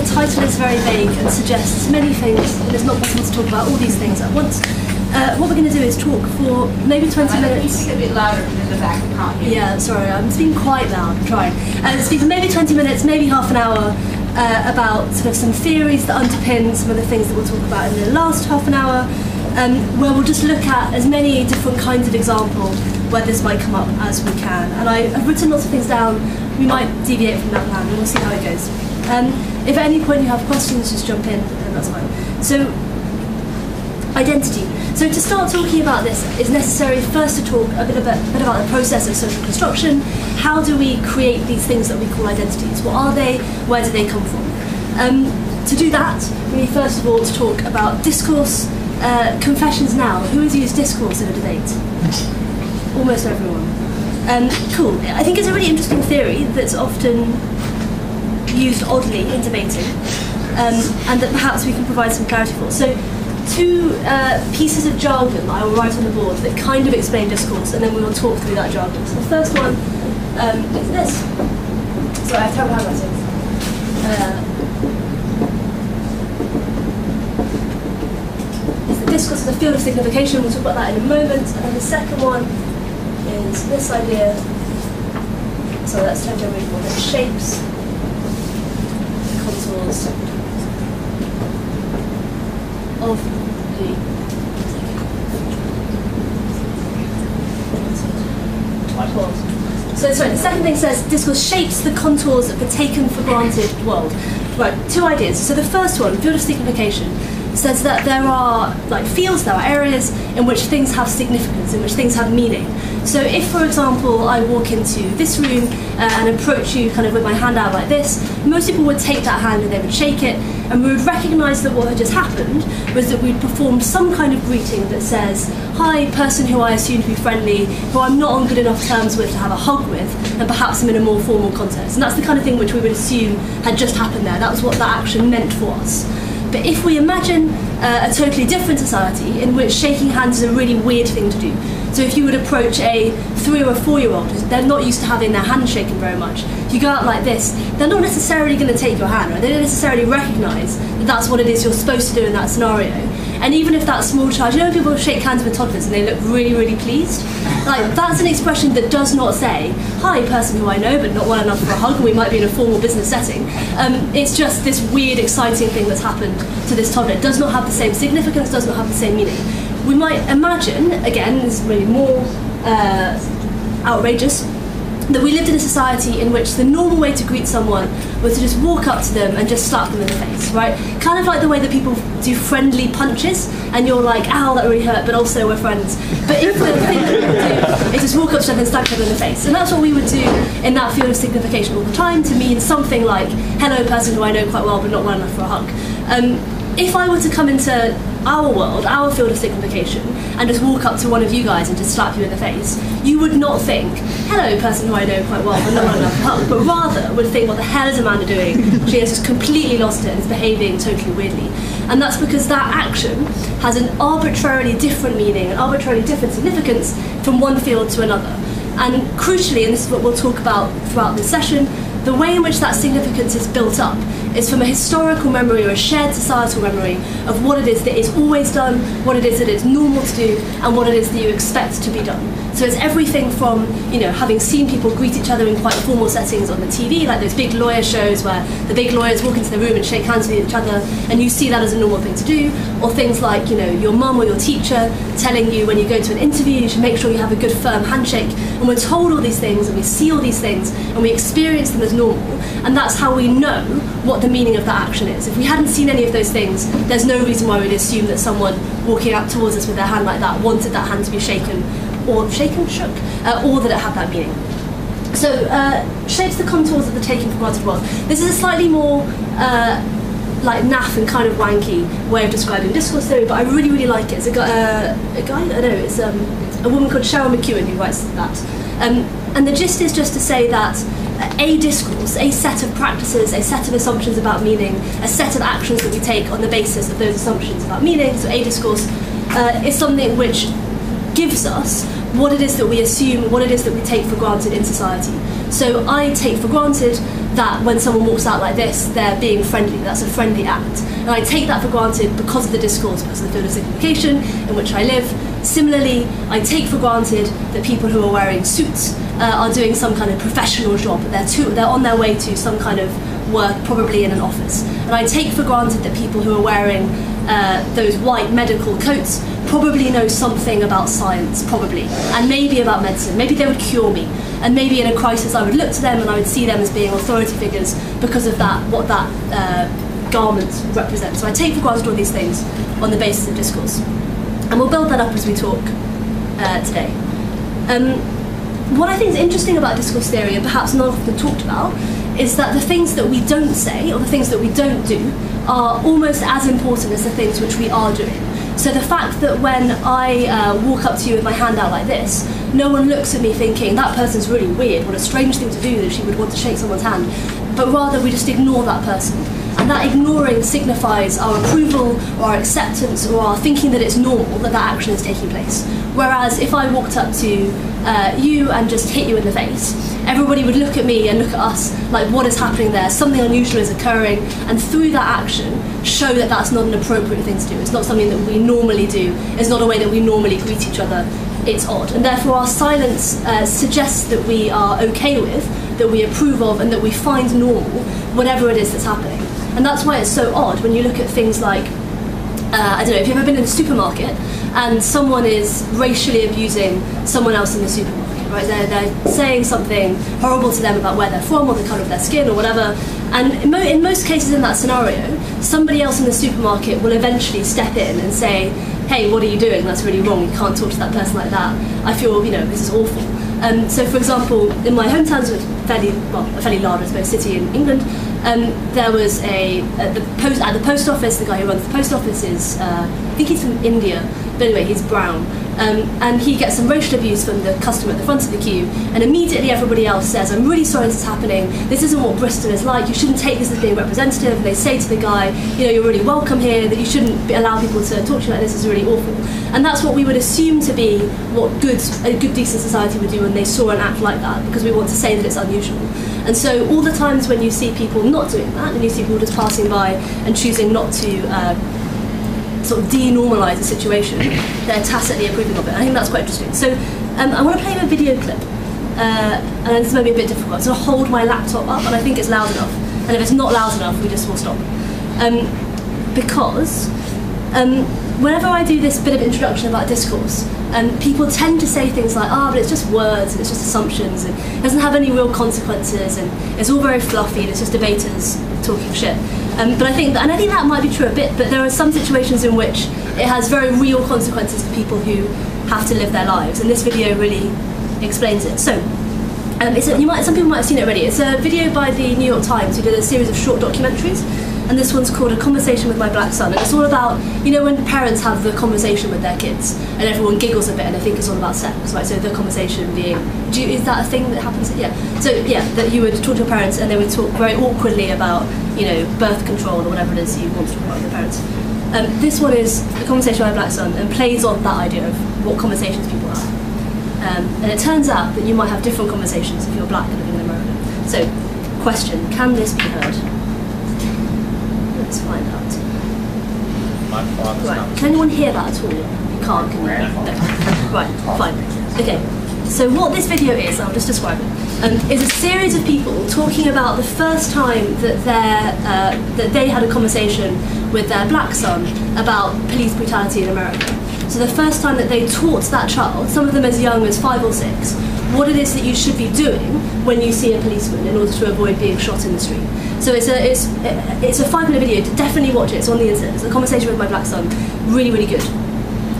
the title is very vague and suggests many things, and it's not possible to talk about all these things at once. What we're going to do is talk for maybe 20 minutes. Speak a bit louder in the back, I can't hear you. Yeah, sorry, I'm speaking quite loud, I'm trying. Speak for maybe 20 minutes, maybe half an hour, about sort of some theories that underpin some of the things that we'll talk about in the last half an hour, where we'll just look at as many different kinds of examples where this might come up as we can. And I've written lots of things down. We might deviate from that plan, and we'll see how it goes. If at any point you have questions, just jump in, and that's fine. So, identity. So to start talking about this, it's necessary first to talk a bit about the process of social construction. How do we create these things that we call identities? What are they? Where do they come from? To do that, we need first of all to talk about discourse. Confessions now. Who has used discourse in a debate? Almost everyone. Cool. I think it's a really interesting theory that's often used oddly in debating, and that perhaps we can provide some clarity for. So, two pieces of jargon that I will write on the board that kind of explain discourse, and then we will talk through that jargon. So the first one is this. Sorry, I have terrible handwriting. Discourse as a field of signification, we'll talk about that in a moment. And then the second one is this idea, so that's term generally called it shapes, contours of the world. So sorry, the second thing says discourse shapes the contours of the taken for granted world. Right, two ideas. So the first one, field of signification, says that there are fields, there are areas in which things have significance, in which things have meaning. So if, for example, I walk into this room and approach you kind of with my hand out like this, most people would take that hand and they would shake it, and we would recognise that what had just happened was that we'd performed some kind of greeting that says, hi, person who I assume to be friendly, who I'm not on good enough terms with to have a hug with, and perhaps I'm in a more formal context. And that's the kind of thing which we would assume had just happened there. That was what that action meant for us. But if we imagine a totally different society in which shaking hands is a really weird thing to do, so if you would approach a 3 or a 4-year-old, they're not used to having their hand shaken very much. If you go out like this, they're not necessarily going to take your hand, right? They don't necessarily recognise that that's what it is you're supposed to do in that scenario. And even if that small child, you know when people shake hands with toddlers and they look really, really pleased? That's an expression that does not say, hi, person who I know but not well enough for a hug, and we might be in a formal business setting. It's just this weird, exciting thing that's happened to this toddler. It does not have the same significance, does not have the same meaning. We might imagine, again, this is really more outrageous, that we lived in a society in which the normal way to greet someone was to just walk up to them and just slap them in the face, right? Kind of like the way that people do friendly punches, and you're like, ow, that really hurt, but also we're friends. But if the thing that we would do is just walk up to them and slap them in the face. And that's what we would do in that field of signification all the time, to mean something like, hello, person who I know quite well, but not well enough for a hug. If I were to come into our world, our field of signification, and just walk up to one of you guys and just slap you in the face, you would not think, hello, person who I know quite well, but not well enough for a hug, but rather would think, what the hell is Amanda doing? She has just completely lost it and is behaving totally weirdly. And that's because that action has an arbitrarily different meaning, an arbitrarily different significance from one field to another. And crucially, and this is what we'll talk about throughout this session, the way in which that significance is built up is from a historical memory or a shared societal memory of what it is that is always done, what it is that is normal to do, and what it is that you expect to be done. So it's everything from, having seen people greet each other in quite formal settings on the TV, like those big lawyer shows where the big lawyers walk into the room and shake hands with each other, and you see that as a normal thing to do, or things like, your mum or your teacher telling you when you go to an interview you should make sure you have a good firm handshake, and we're told all these things, and we see all these things, and we experience them as normal, and that's how we know what the meaning of that action is. If we hadn't seen any of those things, there's no reason why we'd assume that someone walking out towards us with their hand like that wanted that hand to be shaken, or shook, or that it had that meaning. So, shapes the contours of the taken for granted world. This is a slightly more naff and kind of wanky way of describing discourse theory, but I really, really like it. It's it's a woman called Cheryl McEwen who writes that. And the gist is just to say that a discourse, a set of practices, a set of assumptions about meaning, a set of actions that we take on the basis of those assumptions about meaning, so a discourse, is something which gives us what it is that we assume, what it is that we take for granted in society. So I take for granted that when someone walks out like this, they're being friendly, that's a friendly act. And I take that for granted because of the discourse, because of the field of signification in which I live. Similarly, I take for granted that people who are wearing suits are doing some kind of professional job. They're on their way to some kind of work, probably in an office. And I take for granted that people who are wearing those white medical coats probably know something about science, probably, and maybe about medicine. Maybe they would cure me, and maybe in a crisis I would look to them and I would see them as being authority figures because of that, what that garment represents. So I take for granted all these things on the basis of discourse. And we'll build that up as we talk today. What I think is interesting about discourse theory, and perhaps not often talked about, is that the things that we don't say, or the things that we don't do, are almost as important as the things which we are doing. So the fact that when I walk up to you with my hand out like this, no one looks at me thinking, that person's really weird, what a strange thing to do that she would want to shake someone's hand, but rather we just ignore that person. And that ignoring signifies our approval, or our acceptance, or our thinking that it's normal that that action is taking place. Whereas if I walked up to you and just hit you in the face, everybody would look at me and look at us like, what is happening there? Something unusual is occurring, and through that action, show that that's not an appropriate thing to do. It's not something that we normally do. It's not a way that we normally greet each other. It's odd. And therefore our silence suggests that we are okay with, that we approve of, and that we find normal whatever it is that's happening. And that's why it's so odd when you look at things like, I don't know, if you've ever been in a supermarket and someone is racially abusing someone else in the supermarket, right? They're saying something horrible to them about where they're from or the colour of their skin or whatever. And in most cases in that scenario, somebody else in the supermarket will eventually step in and say, hey, what are you doing? That's really wrong. You can't talk to that person like that. I feel, this is awful. So, for example, in my hometown, so it's a fairly large, I suppose, city in England, there was at the post office, the guy who runs the post office is, I think he's from India, but anyway, he's brown. And he gets some racial abuse from the customer at the front of the queue, and immediately everybody else says, I'm really sorry this is happening, this isn't what Bristol is like, you shouldn't take this as being representative. And they say to the guy, you're really welcome here, that you shouldn't allow people to talk to you like this, is really awful. And that's what we would assume to be what a good decent society would do when they saw an act like that, because we want to say that it's unusual. And so all the times when you see people not doing that, and you see people just passing by and choosing not to sort of denormalise a situation, they're tacitly approving of it. I think that's quite interesting. So I want to play a video clip, and this may be a bit difficult. So I'll hold my laptop up, and I think it's loud enough. And if it's not loud enough, we just will stop. Because whenever I do this bit of introduction about discourse, people tend to say things like, but it's just words, and it's just assumptions, and it doesn't have any real consequences, and it's all very fluffy, and it's just debaters talking shit. But I think that might be true a bit, but there are some situations in which it has very real consequences for people who have to live their lives, and this video really explains it. So, some people might have seen it already. It's a video by the New York Times, who did a series of short documentaries, and this one's called A Conversation with My Black Son, and it's all about, when parents have the conversation with their kids, and everyone giggles a bit, and they think it's all about sex, right? So the conversation being, is that a thing that happens? Yeah. So yeah, that you would talk to your parents, and they would talk very awkwardly about, birth control or whatever it is you want to talk about with your parents. This one is A Conversation with My Black Son, and plays on that idea of what conversations people have. And it turns out that you might have different conversations if you're black and living in America. So, question, can this be heard? Let's find out. Right. Can anyone hear that at all? You can't, can you? No. Right, fine. Okay. So what this video is, I'll just describe it, is a series of people talking about the first time that they had a conversation with their black son about police brutality in America. So the first time that they taught that child, some of them as young as 5 or 6, what it is that you should be doing when you see a policeman in order to avoid being shot in the street. So it's a 5-minute video. Definitely watch it. It's on the internet. It's a conversation with my black son. Really, really good.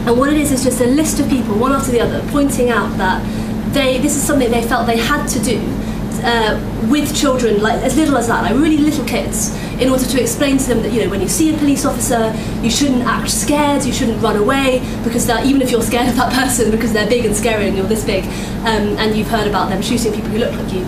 And what it is just a list of people, one after the other, pointing out that this is something they felt they had to do with children, like as little as that, like really little kids, in order to explain to them that when you see a police officer, you shouldn't act scared, you shouldn't run away, because even if you're scared of that person because they're big and scary and you're this big, and you've heard about them shooting people who look like you,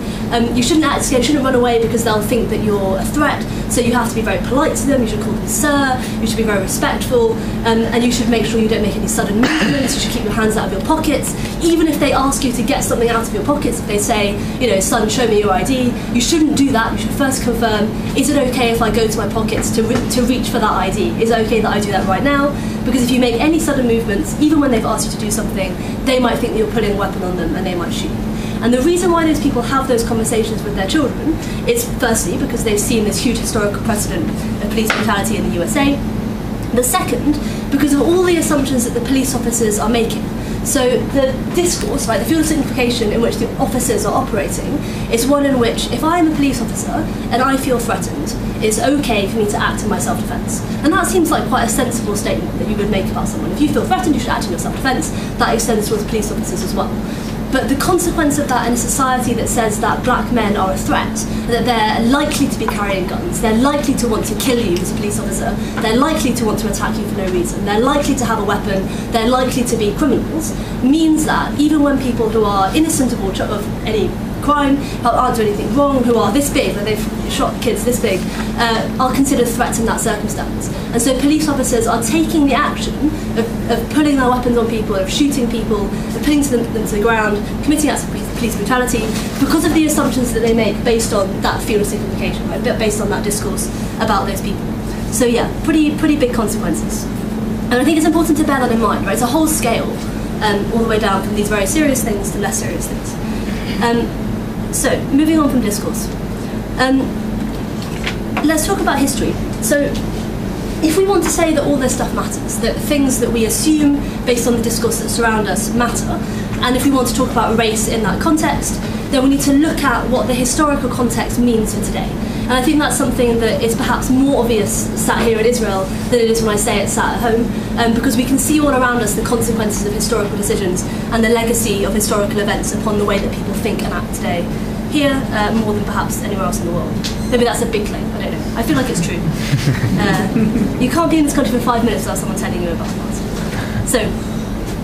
you shouldn't act scared, you shouldn't run away because they'll think that you're a threat. So you have to be very polite to them, you should call them sir, you should be very respectful, and you should make sure you don't make any sudden movements, you should keep your hands out of your pockets. Even if they ask you to get something out of your pockets, if they say, you know, son, show me your ID, you shouldn't do that. You should first confirm, is it okay if I go to my pockets to reach for that ID? Is it okay that I do that right now? Because if you make any sudden movements, even when they've asked you to do something, they might think that you're putting a weapon on them and they might shoot you. And the reason why those people have those conversations with their children is firstly because they've seen this huge historical precedent of police brutality in the USA. The second, because of all the assumptions that the police officers are making. So the discourse, right, the field of signification in which the officers are operating is one in which if I am a police officer and I feel threatened, it's okay for me to act in my self-defence. And that seems like quite a sensible statement that you would make about someone. If you feel threatened, you should act in your self-defence. That extends towards police officers as well. But the consequence of that in a society that says that black men are a threat, that they're likely to be carrying guns, they're likely to want to kill you as a police officer, they're likely to want to attack you for no reason, they're likely to have a weapon, they're likely to be criminals, means that even when people who are innocent of any crime, who aren't doing anything wrong, who are this big, where they've shot kids this big, are considered threats in that circumstance. And so police officers are taking the action of pulling their weapons on people, of shooting people, of putting them to the ground, committing acts of police brutality, because of the assumptions that they make based on that field of signification, right? Based on that discourse about those people. So yeah, pretty big consequences. And I think it's important to bear that in mind, right? It's a whole scale, all the way down from these very serious things to less serious things. So, moving on from discourse. Let's talk about history. So, if we want to say that all this stuff matters, that things that we assume based on the discourse that surround us matter, and if we want to talk about race in that context, then we need to look at what the historical context means for today. And I think that's something that is perhaps more obvious sat here in Israel than it is when I say it sat at home, because we can see all around us the consequences of historical decisions and the legacy of historical events upon the way that people think and act today. Here, more than perhaps anywhere else in the world. Maybe that's a big claim, I don't know. I feel like it's true. You can't be in this country for 5 minutes without someone telling you about it. So,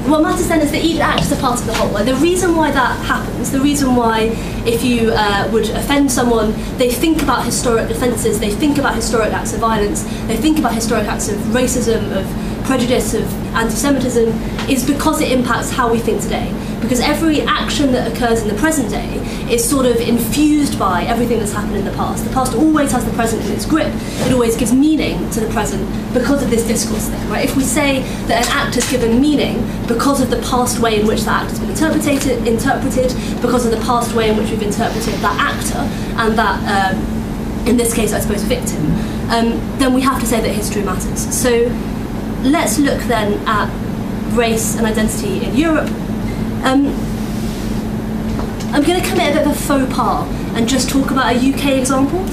what matters then is that each act is a part of the whole. Like, the reason why that happens, the reason why if you would offend someone, they think about historic offences, they think about historic acts of violence, they think about historic acts of racism, of prejudice, of anti-Semitism, is because it impacts how we think today. Because every action that occurs in the present day is sort of infused by everything that's happened in the past. The past always has the present in its grip. It always gives meaning to the present because of this discourse thing, right? If we say that an act is given meaning because of the past way in which that act has been interpreted, because of the past way in which we've interpreted that actor and that, in this case, I suppose, victim, then we have to say that history matters. So let's look then at race and identity in Europe. I'm going to commit a bit of a faux pas and just talk about a UK example.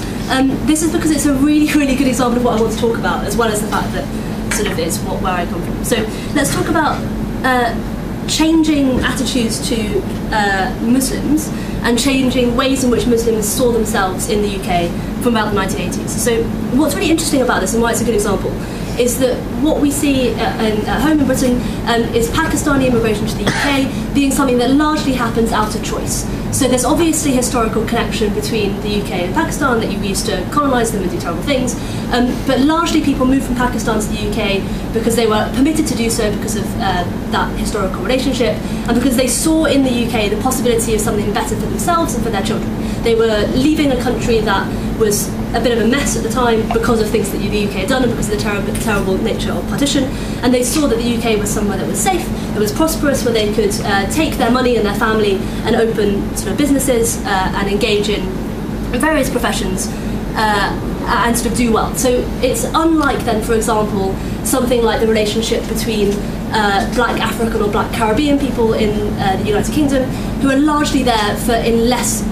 This is because it's a really good example of what I want to talk about, as well as the fact that sort of it's where I come from. So let's talk about changing attitudes to Muslims and changing ways in which Muslims saw themselves in the UK from about the 1980s. So what's really interesting about this and why it's a good example is that what we see at home in Britain is Pakistani immigration to the UK being something that largely happens out of choice. So there's obviously a historical connection between the UK and Pakistan, that you used to colonise them and do terrible things, but largely people moved from Pakistan to the UK because they were permitted to do so because of that historical relationship, and because they saw in the UK the possibility of something better for themselves and for their children. They were leaving a country that was a bit of a mess at the time because of things that the UK had done and because of the terrible nature of partition, and they saw that the UK was somewhere that was safe, that was prosperous, where they could take their money and their family and open sort of businesses and engage in various professions and sort of do well. So it's unlike then, for example, something like the relationship between black African or black Caribbean people in the United Kingdom, who are largely there in less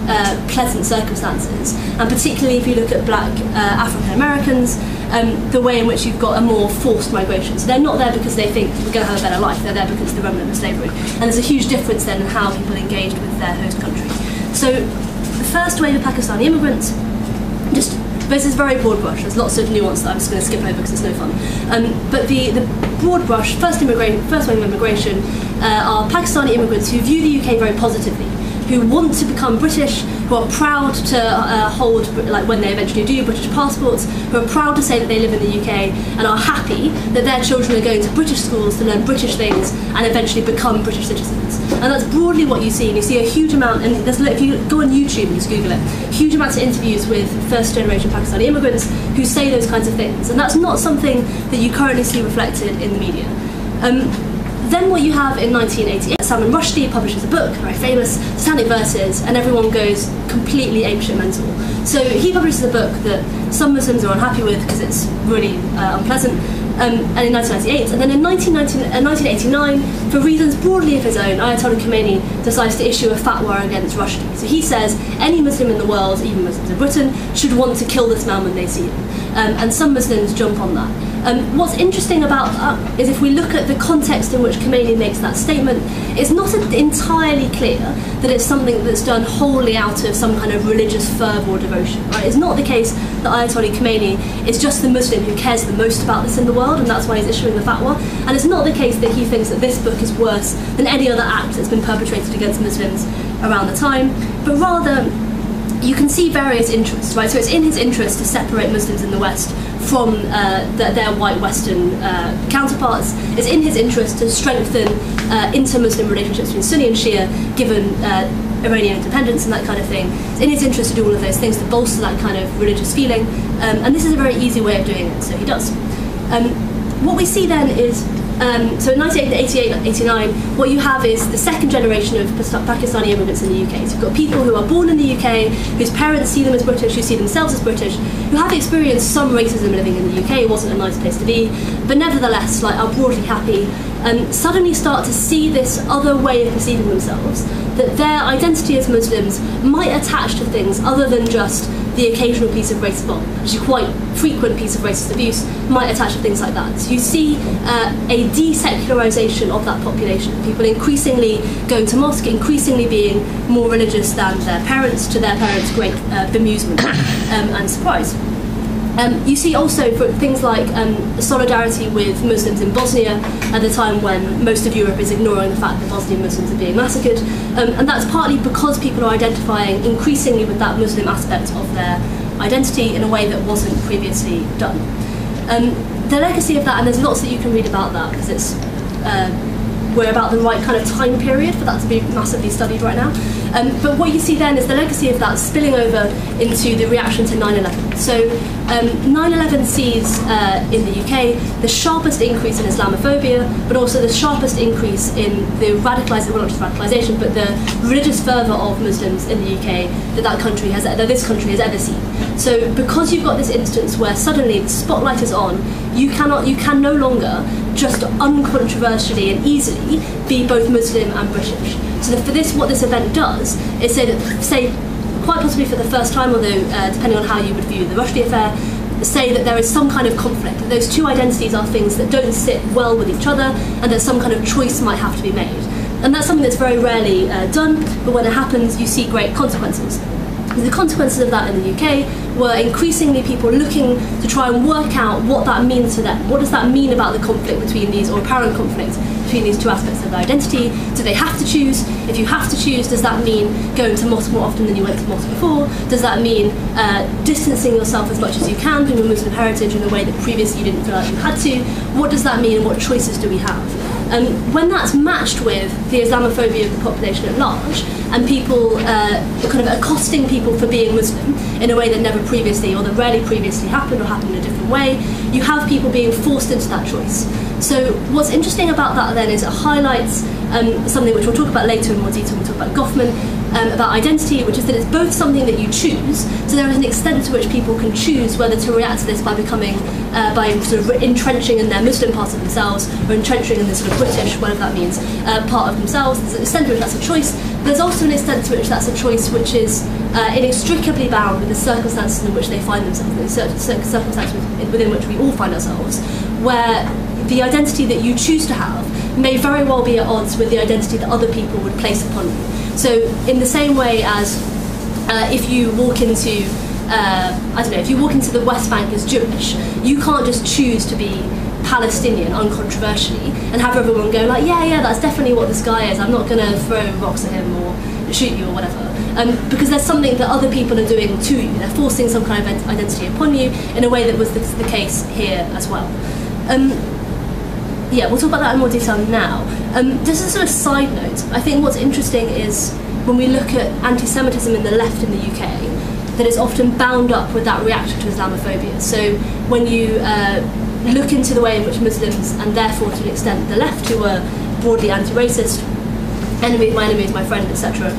pleasant circumstances, and particularly if you look at black African Americans, the way in which you've got a more forced migration. So they're not there because they think we're going to have a better life, they're there because it's the remnant of slavery. And there's a huge difference then in how people engaged with their host country. So the first wave of Pakistani immigrants, this is very broad brush, there's lots of nuance that I'm just going to skip over because it's no fun. But the broad brush, first wave of immigration are Pakistani immigrants who view the UK very positively, who want to become British, who are proud to hold, like when they eventually do, British passports, who are proud to say that they live in the UK and are happy that their children are going to British schools to learn British things and eventually become British citizens. And that's broadly what you see, and you see a huge amount, and if you go on YouTube and just Google it, huge amounts of interviews with first generation Pakistani immigrants who say those kinds of things, and that's not something that you currently see reflected in the media. Then what you have in 1988, Salman Rushdie publishes a book, very famous, Satanic Verses, and everyone goes completely apeshit mental. So he publishes a book that some Muslims are unhappy with because it's really unpleasant, and in 1998. And then in 1989, for reasons broadly of his own, Ayatollah Khomeini decides to issue a fatwa against Rushdie. So he says any Muslim in the world, even Muslims in Britain, should want to kill this man when they see him. And some Muslims jump on that. What's interesting about that is if we look at the context in which Khomeini makes that statement, it's not entirely clear that it's something that's done wholly out of some kind of religious fervour or devotion. Right? It's not the case that Ayatollah Khomeini is just the Muslim who cares the most about this in the world, and that's why he's issuing the fatwa. And it's not the case that he thinks that this book is worse than any other act that's been perpetrated against Muslims around the time, but rather you can see various interests, right? So it's in his interest to separate Muslims in the West from their white Western counterparts. It's in his interest to strengthen inter-Muslim relationships between Sunni and Shia, given Iranian independence and that kind of thing. It's in his interest to do all of those things to bolster that kind of religious feeling, and this is a very easy way of doing it, so he does. What we see then is, so in 1988, 89, what you have is the second generation of Pakistani immigrants in the UK. So you've got people who are born in the UK, whose parents see them as British, who see themselves as British, who have experienced some racism living in the UK. It wasn't a nice place to be, but nevertheless, like, are broadly happy, and suddenly start to see this other way of perceiving themselves, that their identity as Muslims might attach to things other than just the occasional piece of racist, well, actually quite frequent piece of racist abuse, might attach to things like that. So you see a desecularization of that population, people increasingly going to mosque, increasingly being more religious than their parents, to their parents' great bemusement and surprise. You see also for things like solidarity with Muslims in Bosnia at the time when most of Europe is ignoring the fact that Bosnian Muslims are being massacred, and that's partly because people are identifying increasingly with that Muslim aspect of their identity in a way that wasn't previously done. The legacy of that, and there's lots that you can read about that because it's we're about the right kind of time period for that to be massively studied right now. But what you see then is the legacy of that spilling over into the reaction to 9/11. So 9/11 sees in the UK the sharpest increase in Islamophobia, but also the sharpest increase in the radicalisation, well, not just radicalisation, but the religious fervour of Muslims in the UK that this country has ever seen. So because you've got this instance where suddenly the spotlight is on, you can no longer just uncontroversially and easily be both Muslim and British. So for this, what this event does is say quite possibly for the first time, although depending on how you would view the Rushdie affair, say that there is some kind of conflict, that those two identities are things that don't sit well with each other, and that some kind of choice might have to be made. And that's something that's very rarely done, but when it happens, you see great consequences. The consequences of that in the UK were increasingly people looking to try and work out what that means to them. What does that mean about the conflict between these, or apparent conflict between these two aspects of their identity? Do they have to choose? If you have to choose, does that mean going to mosque more often than you went to mosque before? Does that mean distancing yourself as much as you can from your Muslim heritage in a way that previously you didn't feel like you had to? What does that mean, and what choices do we have? When that's matched with the Islamophobia of the population at large, and people kind of accosting people for being Muslim in a way that never previously, or that rarely previously happened, or happened in a different way, you have people being forced into that choice. So what's interesting about that then is it highlights something which we'll talk about later in more detail when we talk about Goffman, about identity, which is that it's both something that you choose, so there is an extent to which people can choose whether to react to this by becoming, by sort of entrenching in their Muslim part of themselves, or entrenching in the sort of British, whatever that means, part of themselves. There's an extent to which that's a choice. There's also an extent to which that's a choice which is inextricably bound with the circumstances in which they find themselves, the circumstances within which we all find ourselves, where the identity that you choose to have may very well be at odds with the identity that other people would place upon you. So in the same way as if you walk into, if you walk into the West Bank as Jewish, you can't just choose to be Palestinian uncontroversially and have everyone go like, yeah, that's definitely what this guy is, I'm not going to throw rocks at him or shoot you or whatever. because there's something that other people are doing to you. They're forcing some kind of identity upon you in a way that was the case here as well. Yeah, we'll talk about that in more detail now. Just as a sort of side note, I think what's interesting is when we look at anti-Semitism in the left in the UK, that it's often bound up with that reaction to Islamophobia. So when you look into the way in which Muslims, and therefore to an extent the left, who were broadly anti-racist, enemy of my friend, etc.,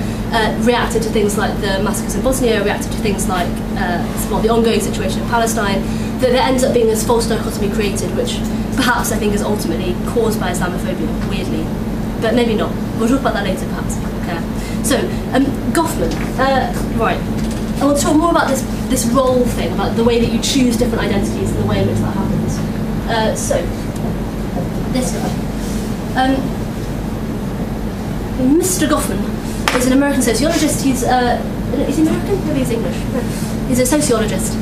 reacted to things like the massacres in Bosnia, reacted to things like the ongoing situation in Palestine, that there ends up being this false dichotomy created, which perhaps I think is ultimately caused by Islamophobia, weirdly. But maybe not. We'll talk about that later, perhaps, if people care. So, Goffman, right. I want to talk more about this role thing, about the way that you choose different identities and the way in which that happens. So, this guy. Mr. Goffman is an American sociologist. He's American? Maybe he's English. He's a sociologist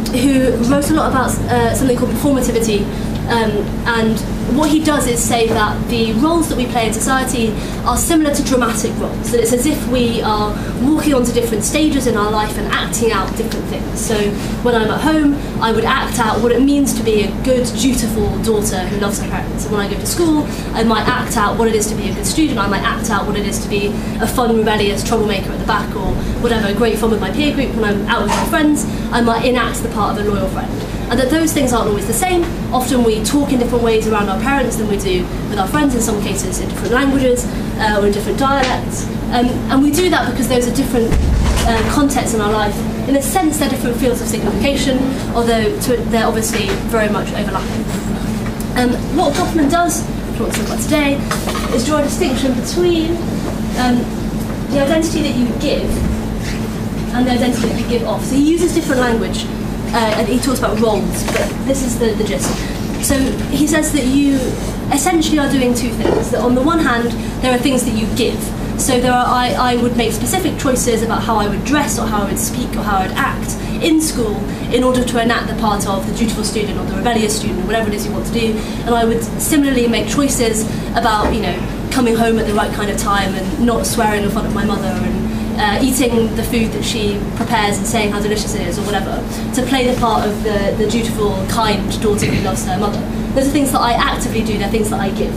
who wrote a lot about something called performativity, and what he does is say that the roles that we play in society are similar to dramatic roles, that it's as if we are walking onto different stages in our life and acting out different things. So when I'm at home, I would act out what it means to be a good, dutiful daughter who loves her parents. And when I go to school, I might act out what it is to be a good student. I might act out what it is to be a fun, rebellious troublemaker at the back, or whatever, great fun with my peer group. When I'm out with my friends, I might enact the part of a loyal friend. And that those things aren't always the same. Often we talk in different ways around our parents than we do with our friends, in some cases in different languages or in different dialects. And we do that because those are different contexts in our life. In a sense, they're different fields of signification, although they're obviously very much overlapping. What Goffman does, which I want to talk about today, is draw a distinction between the identity that you give and the identity that you give off. So he uses different language. And he talks about roles, but this is the gist. So he says that you essentially are doing two things. That on the one hand, there are things that you give. So I would make specific choices about how I would dress or how I would speak or how I would act in school in order to enact the part of the dutiful student or the rebellious student, or whatever it is you want to do. And I would similarly make choices about, coming home at the right kind of time and not swearing in front of my mother and eating the food that she prepares and saying how delicious it is or whatever, to play the part of the dutiful, kind daughter who loves her mother. Those are things that I actively do, they're things that I give.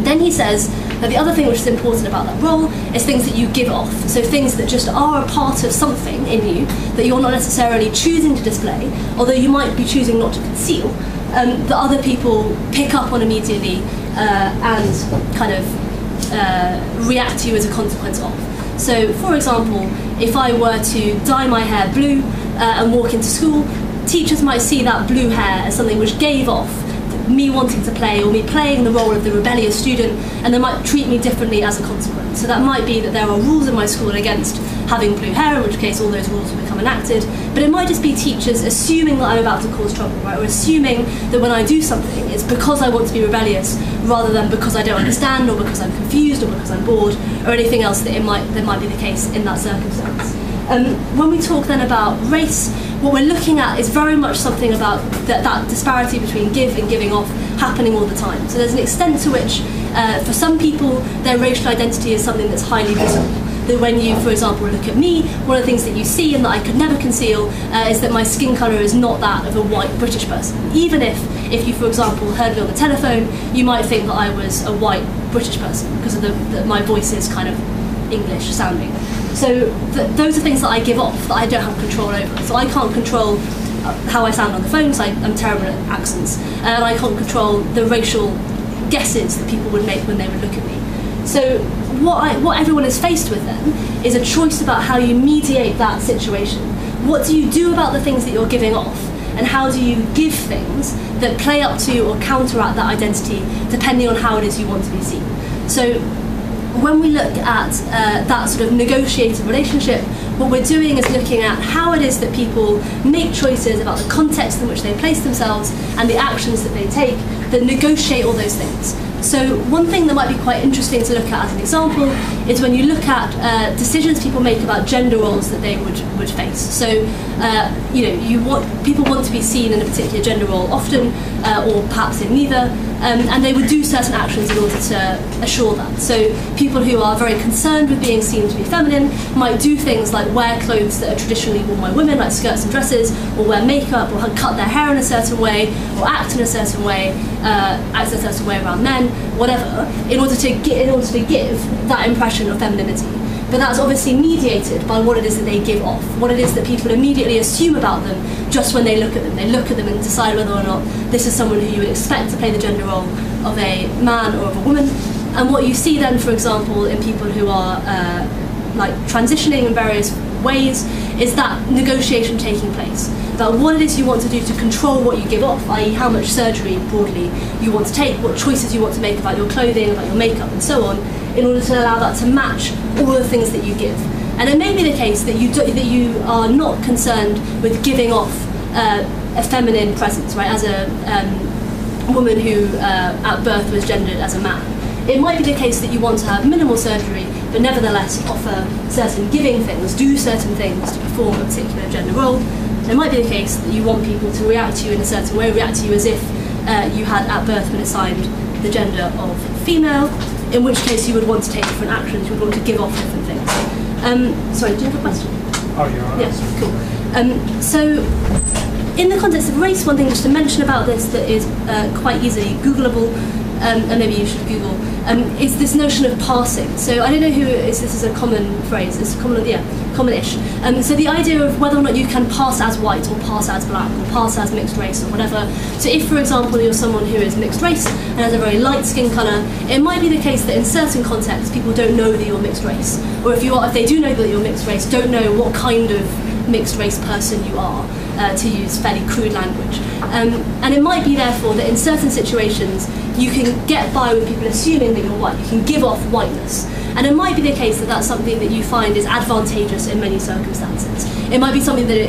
Then he says that the other thing which is important about that role is things that you give off. So things that just are a part of something in you that you're not necessarily choosing to display, although you might be choosing not to conceal, that other people pick up on immediately and kind of react to you as a consequence of. So, for example, if I were to dye my hair blue and walk into school, teachers might see that blue hair as something which gave off me wanting to play, or me playing the role of the rebellious student, and they might treat me differently as a consequence. So that might be that there are rules in my school against having blue hair, in which case all those rules will become enacted, but it might just be teachers assuming that I'm about to cause trouble, right? Or assuming that when I do something, it's because I want to be rebellious, rather than because I don't understand, or because I'm confused, or because I'm bored, or anything else that might be the case in that circumstance. When we talk then about race, what we're looking at is very much something about that disparity between give and giving off happening all the time. So there's an extent to which, for some people, their racial identity is something that's highly visible. That when you, for example, look at me, one of the things that you see and that I could never conceal is that my skin colour is not that of a white British person. Even if you, for example, heard me on the telephone, you might think that I was a white British person because of my voice is kind of English sounding. So those are things that I give off that I don't have control over. So I can't control how I sound on the phone, because I'm terrible at accents, and I can't control the racial guesses that people would make when they would look at me. So what everyone is faced with then is a choice about how you mediate that situation. What do you do about the things that you're giving off, and how do you give things that play up to or counteract that identity depending on how it is you want to be seen. So when we look at that sort of negotiated relationship, what we're doing is looking at how it is that people make choices about the context in which they place themselves and the actions that they take that negotiate all those things. So one thing that might be quite interesting to look at as an example is when you look at decisions people make about gender roles that they would face. So people want to be seen in a particular gender role often, or perhaps in neither, and they would do certain actions in order to assure that. So people who are very concerned with being seen to be feminine might do things like wear clothes that are traditionally worn by women, like skirts and dresses, or wear makeup, or cut their hair in a certain way, or act in a certain way, around men, whatever, in order to give that impression of femininity. But that's obviously mediated by what it is that they give off, what it is that people immediately assume about them just when they look at them. They look at them and decide whether or not this is someone who you would expect to play the gender role of a man or of a woman. And what you see then, for example, in people who are like transitioning in various ways, is that negotiation taking place about what it is you want to do to control what you give off, i.e. how much surgery, broadly, you want to take, what choices you want to make about your clothing, about your makeup, and so on, in order to allow that to match all the things that you give. And it may be the case that you are not concerned with giving off a feminine presence, right, as a woman who at birth was gendered as a man. It might be the case that you want to have minimal surgery, but nevertheless offer certain giving things, do certain things to perform a particular gender role. It might be the case that you want people to react to you in a certain way, react to you as if you had at birth been assigned the gender of female, in which case you would want to take different actions, you would want to give off different things. Sorry, do you have a question? Oh, you're right. Yeah, cool. So, in the context of race, one thing just to mention about this that is quite easily Googleable, and maybe you should Google, is this notion of passing. So I don't know this is a common phrase, it's common, yeah, common-ish. So the idea of whether or not you can pass as white or pass as black or pass as mixed race or whatever. So if, for example, you're someone who is mixed race and has a very light skin colour, it might be the case that in certain contexts people don't know that you're mixed race. Or if they do know that you're mixed race, don't know what kind of mixed race person you are, to use fairly crude language. And it might be therefore that in certain situations you can get by with people assuming that you're white, you can give off whiteness. And it might be the case that that's something that you find is advantageous in many circumstances. It might be something that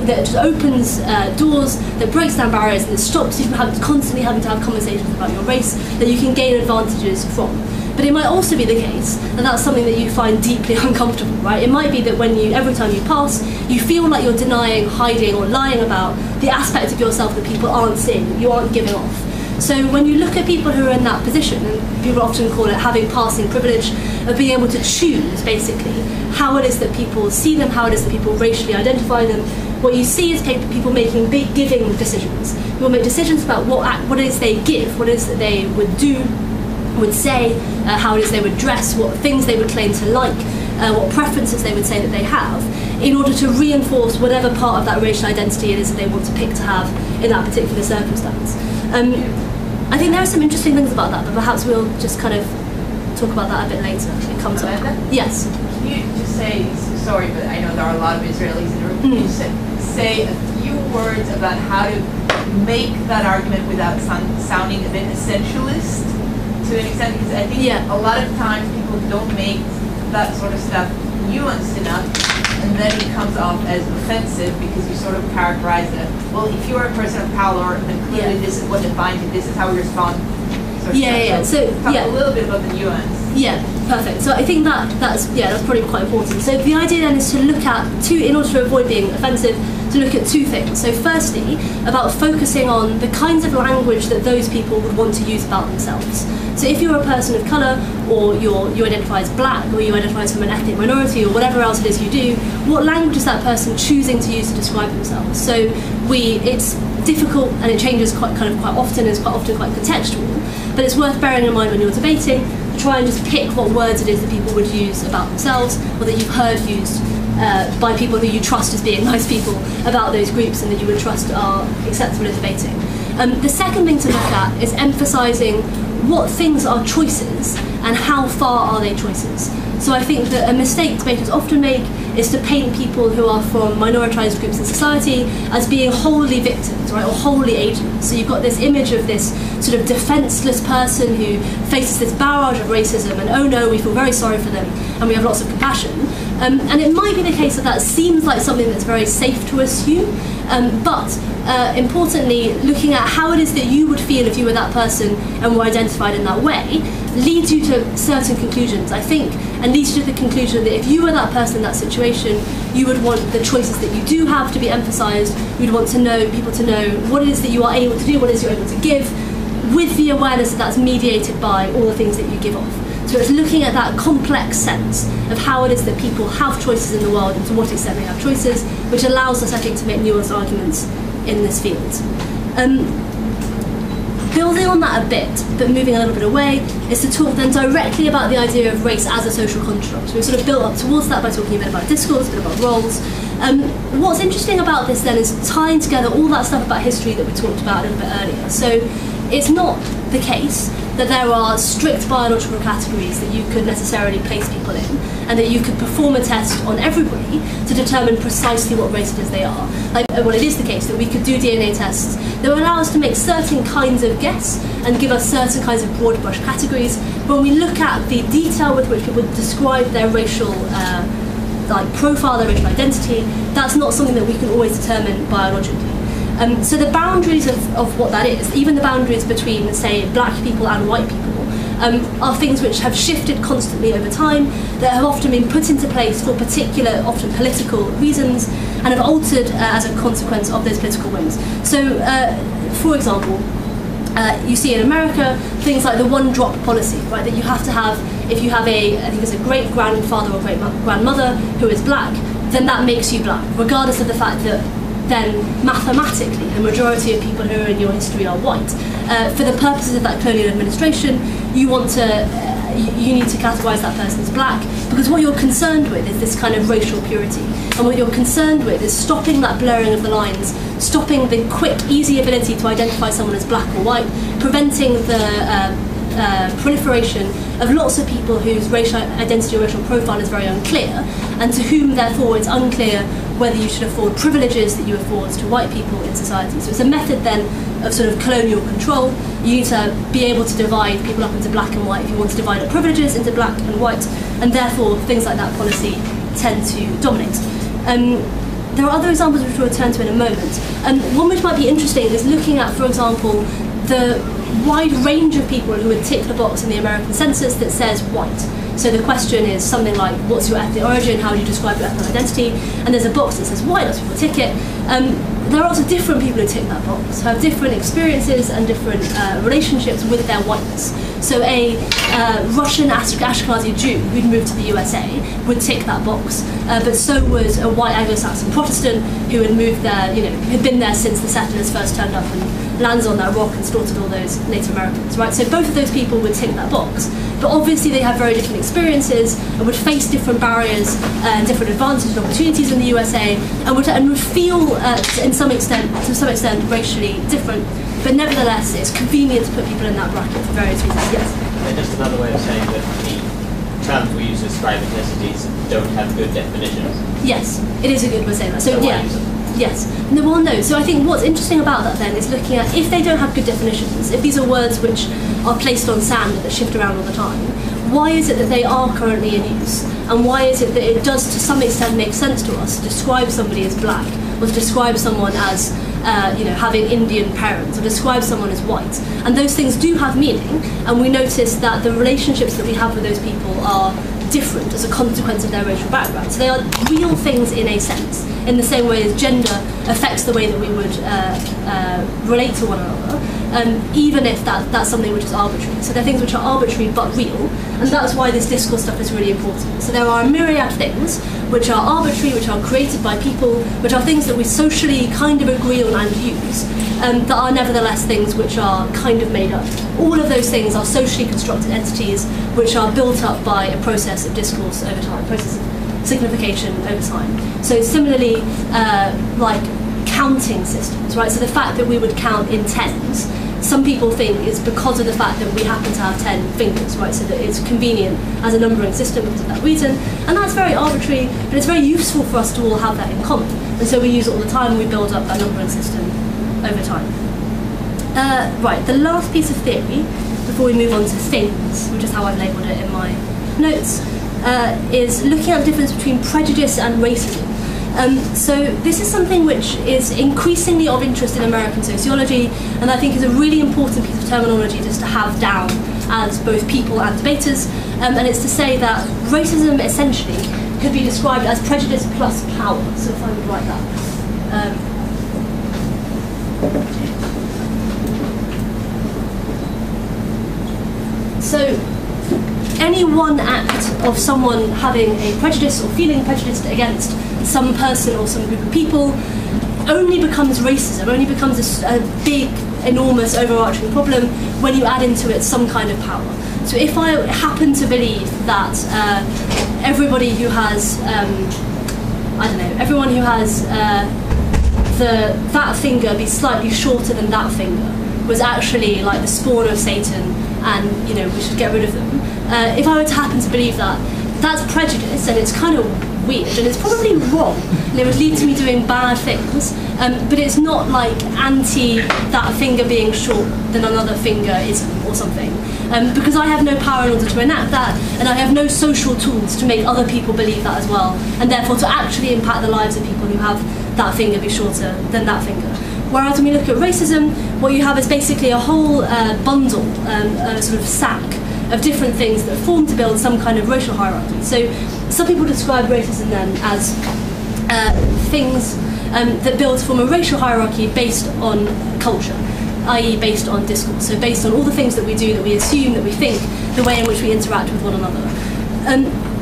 just opens doors, that breaks down barriers, and that stops you from constantly having to have conversations about your race, that you can gain advantages from. But it might also be the case that that's something that you find deeply uncomfortable, right? It might be that every time you pass, you feel like you're denying, hiding, or lying about the aspect of yourself that people aren't seeing, that you aren't giving off. So when you look at people who are in that position, and people often call it having passing privilege, of being able to choose, basically, how it is that people see them, how it is that people racially identify them, what you see is people making big giving decisions. People make decisions about what it is they give, what it is that they would do, would say, how it is they would dress, what things they would claim to like, what preferences they would say that they have, in order to reinforce whatever part of that racial identity it is that they want to pick to have in that particular circumstance. I think there are some interesting things about that, but perhaps we'll just kind of talk about that a bit later. It comes up. Yes. Can you just say, sorry, but I know there are a lot of Israelis in the room. Can you say a few words about how to make that argument without sounding a bit essentialist to an extent? Because I think a lot of times people don't make that sort of stuff nuanced enough, and then it comes off as offensive because you sort of characterize it. Well, if you're a person of color, then clearly this is what defines it. This is how we respond. So talk a little bit about the nuance. Yeah, perfect. So I think that's probably quite important. So the idea then is to look at in order to avoid being offensive, to look at two things. So firstly, about focusing on the kinds of language that those people would want to use about themselves. So if you're a person of colour, or you identify as black, or you identify as from an ethnic minority, or whatever else it is you do, what language is that person choosing to use to describe themselves? So it's difficult, and it changes quite often, and it's quite often quite contextual, but it's worth bearing in mind when you're debating, to try and just pick what words it is that people would use about themselves, or that you've heard used by people who you trust as being nice people about those groups, and that you would trust are acceptable in debating. The second thing to look at is emphasising what things are choices and how far are they choices. So I think that a mistake debaters often make is to paint people who are from minoritised groups in society as being wholly victims, right, or wholly agents. So you've got this image of this sort of defenceless person who faces this barrage of racism, and oh no, we feel very sorry for them, and we have lots of compassion. And it might be the case that seems like something that's very safe to assume, but importantly, looking at how it is that you would feel if you were that person and were identified in that way, leads you to certain conclusions, I think, and leads you to the conclusion that if you were that person in that situation, you would want the choices that you do have to be emphasised. You'd want people to know what it is that you are able to do, what it is you're able to give, with the awareness that that's mediated by all the things that you give off. So it's looking at that complex sense of how it is that people have choices in the world and to what extent they have choices, which allows us, I think, to make nuanced arguments in this field. Building on that a bit, but moving a little bit away, is to talk then directly about the idea of race as a social construct. So we've sort of built up towards that by talking a bit about discourse, a bit about roles. What's interesting about this then is tying together all that stuff about history that we talked about a little bit earlier. So it's not the case that there are strict biological categories that you could necessarily place people in, and that you could perform a test on everybody to determine precisely what race it is they are. Well, it is the case that we could do DNA tests that would allow us to make certain kinds of guess and give us certain kinds of broad brush categories. But when we look at the detail with which people describe their racial profile, their racial identity, that's not something that we can always determine biologically. So the boundaries of what that is, even the boundaries between, say, black people and white people, are things which have shifted constantly over time, that have often been put into place for particular, often political reasons, and have altered as a consequence of those political whims. So, for example, you see in America things like the one-drop policy, right? That you have to have, if you have I think it's a great-grandfather or great-grandmother who is black, then that makes you black, regardless of the fact that then mathematically the majority of people who are in your history are white. For the purposes of that colonial administration, you need to categorise that person as black, because what you're concerned with is this kind of racial purity, and what you're concerned with is stopping that blurring of the lines, stopping the quick, easy ability to identify someone as black or white, preventing the proliferation of lots of people whose racial identity or racial profile is very unclear, and to whom therefore it's unclear whether you should afford privileges that you afford to white people in society. So it's a method then of sort of colonial control. You need to be able to divide people up into black and white if you want to divide up privileges into black and white, and therefore things like that policy tend to dominate. There are other examples which we'll return to in a moment. One which might be interesting is looking at, for example, the wide range of people who would tick the box in the American census that says white. So the question is something like, what's your ethnic origin, how do you describe your ethnic identity? And there's a box that says white, lots of people tick it. There are also different people who tick that box, who have different experiences and different relationships with their whiteness. So a Russian Ashkenazi Jew who'd moved to the USA would tick that box, but so would a white Anglo-Saxon Protestant who had moved there, had been there since the settlers first turned up and landed on that rock and slaughtered all those Native Americans, right? So both of those people would tick that box, but obviously they have very different experiences and would face different barriers and different advantages and opportunities in the USA, and would feel to some extent racially different. But nevertheless, it's convenient to put people in that bracket for various reasons. Yes. And just another way of saying that the terms we use to describe ethnicities don't have good definitions. Yes, it is a good way of saying that. So yeah. Use them? Yes. No, well, no. So I think what's interesting about that then is looking at, if they don't have good definitions, if these are words which are placed on sand that shift around all the time, why is it that they are currently in use? And why is it that it does to some extent make sense to us to describe somebody as black, or to describe someone as having Indian parents, or describe someone as white? And those things do have meaning, and we notice that the relationships that we have with those people are different as a consequence of their racial background. So they are real things in a sense, in the same way as gender affects the way that we would relate to one another, even if that's something which is arbitrary. So they're things which are arbitrary but real, and that's why this discourse stuff is really important. So there are a myriad of things which are arbitrary, which are created by people, which are things that we socially kind of agree on and use, that are nevertheless things which are kind of made up. All of those things are socially constructed entities which are built up by a process of discourse over time, process of signification over time. So similarly, like counting systems, right? So the fact that we would count in tens, some people think is because of the fact that we happen to have 10 fingers, right? So that it's convenient as a numbering system because of that reason. And that's very arbitrary, but it's very useful for us to all have that in common. And so we use it all the time, and we build up that numbering system over time. Right, the last piece of theory, before we move on to things, which is how I've labelled it in my notes, is looking at the difference between prejudice and racism. So this is something which is increasingly of interest in American sociology, and I think is a really important piece of terminology just to have down as both people and debaters, and it's to say that racism essentially could be described as prejudice plus power. So if I would write that. So any one act of someone having a prejudice or feeling prejudiced against some person or some group of people only becomes racism, only becomes a big, enormous, overarching problem when you add into it some kind of power. So if I happen to believe that everybody who has, everyone who has that finger be slightly shorter than that finger was actually like the spawn of Satan, and we should get rid of them. If I were to happen to believe that, that's prejudice, and it's kind of weird, and it's probably wrong, and it would lead to me doing bad things. But it's not like anti that finger being short than another finger is or something. Because I have no power in order to enact that, and I have no social tools to make other people believe that as well, and therefore to actually impact the lives of people who have that finger be shorter than that finger. Whereas when we look at racism, what you have is basically a whole bundle, a sort of sack of different things that form to build some kind of racial hierarchy. So some people describe racism then as things that build from a racial hierarchy based on culture, i.e. based on discourse, so based on all the things that we do, that we assume, that we think, the way in which we interact with one another.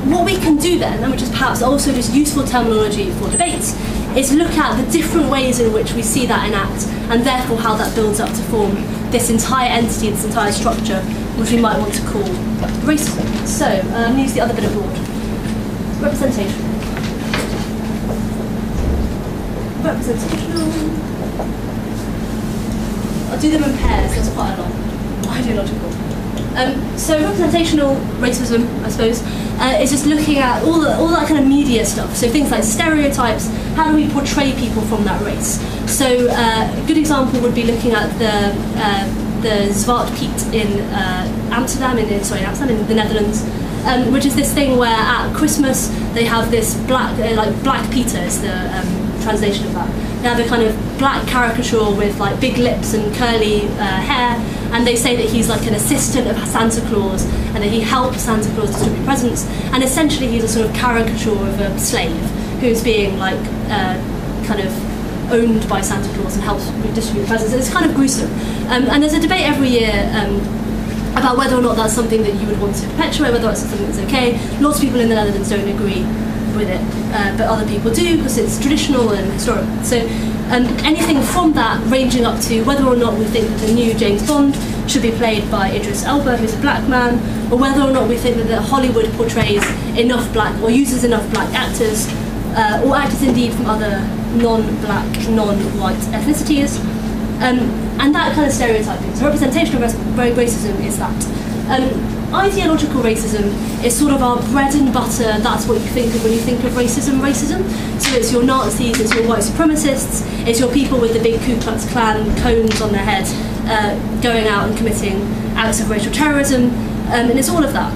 What we can do then, and which is perhaps also just useful terminology for debates, is look at the different ways in which we see that enact, and therefore how that builds up to form this entire entity, this entire structure, which we might want to call racism. So, I'm going to use the other bit of board. Representation. Representational. I'll do them in pairs, that's quite a lot. Ideological. So representational racism, I suppose, is just looking at all that kind of media stuff. So things like stereotypes, how do we portray people from that race? So a good example would be looking at the Zwarte Piet in Amsterdam, in the Netherlands, which is this thing where at Christmas they have this Black Peter is the translation of that. They have a kind of black caricature with like big lips and curly hair, and they say that he's like an assistant of Santa Claus and that he helps Santa Claus distribute presents, and essentially he's a sort of caricature of a slave who's being like kind of owned by Santa Claus and helps distribute presents. It's kind of gruesome, and there's a debate every year about whether or not that's something that you would want to perpetuate, whether it's something that's okay. Lots of people in the Netherlands don't agree with it, but other people do because it's traditional and historical. So anything from that ranging up to whether or not we think that the new James Bond should be played by Idris Elba, who's a black man, or whether or not we think that Hollywood portrays enough black or uses enough black actors, or actors indeed from other non-black, non-white ethnicities, and that kind of stereotyping. So representational racism is that. Ideological racism is sort of our bread and butter. That's what you think of when you think of racism. So it's your Nazis, it's your white supremacists, it's your people with the big Ku Klux Klan cones on their head going out and committing acts of racial terrorism, and it's all of that.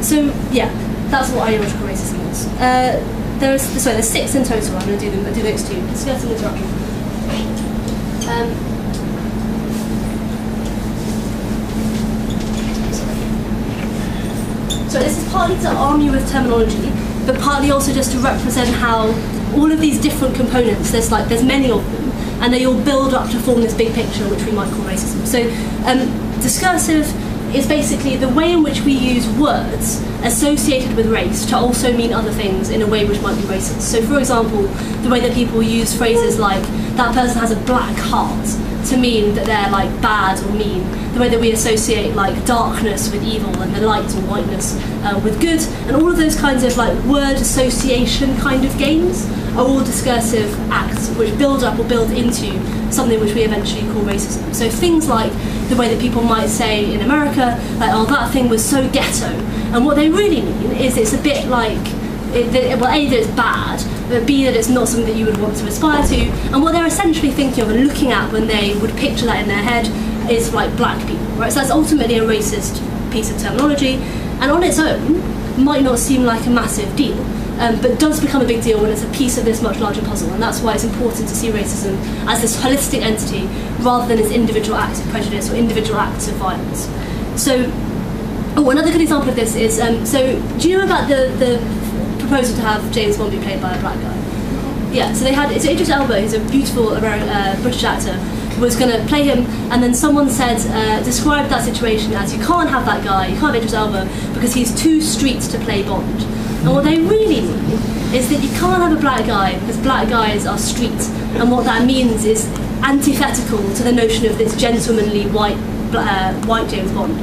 So yeah, that's what ideological racism is. There's 6 in total. I'm going to do them. I'll do those 2. Skirting interruption. So this is partly to arm you with terminology, but partly also just to represent how all of these different components, there's many of them, and they all build up to form this big picture which we might call racism. So discursive is basically the way in which we use words associated with race to also mean other things in a way which might be racist. So for example, the way that people use phrases like, that person has a black heart, to mean that they're like bad or mean. The way that we associate like darkness with evil and the light or whiteness with good, and all of those kinds of like word association kind of games are all discursive acts which build up or build into something which we eventually call racism. So things like the way that people might say in America, like, oh, that thing was so ghetto, and what they really mean is it's a bit like, well, A, that it's bad, but B, that it's not something that you would want to aspire to, and what they're essentially thinking of and looking at when they would picture that in their head is like black people, right? So that's ultimately a racist piece of terminology, and on its own might not seem like a massive deal, but does become a big deal when it's a piece of this much larger puzzle, and that's why it's important to see racism as this holistic entity rather than as individual acts of prejudice or individual acts of violence. So, another good example of this is, so do you know about the proposal to have James Bond be played by a black guy? Yeah, so they had, so Idris Elba, who's a beautiful British actor, was going to play him, and then someone said, described that situation as, you can't have that guy, you can't have Idris Elba because he's too street to play Bond. And what they really mean is that you can't have a black guy because black guys are street, and what that means is antithetical to the notion of this gentlemanly white James Bond.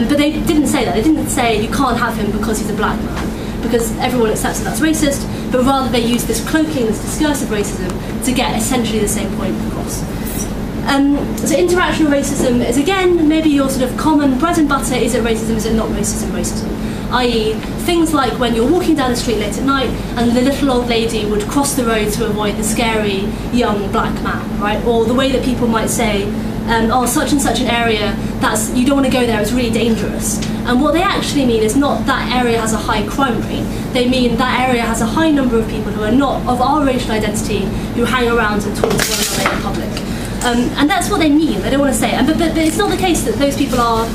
But they didn't say that. They didn't say you can't have him because he's a black man, because everyone accepts that that's racist, but rather they use this cloaking, this discursive racism to get essentially the same point across. So interactional racism is, again, maybe your sort of common bread and butter. Is it racism, is it not racism? I.e. things like when you're walking down the street late at night and the little old lady would cross the road to avoid the scary young black man, right? Or the way that people might say, oh, such and such an area, you don't want to go there, it's really dangerous. And what they actually mean is not that area has a high crime rate, they mean that area has a high number of people who are not of our racial identity who hang around and talk to one another in public. And that's what they mean, they don't want to say it. But it's not the case that those people are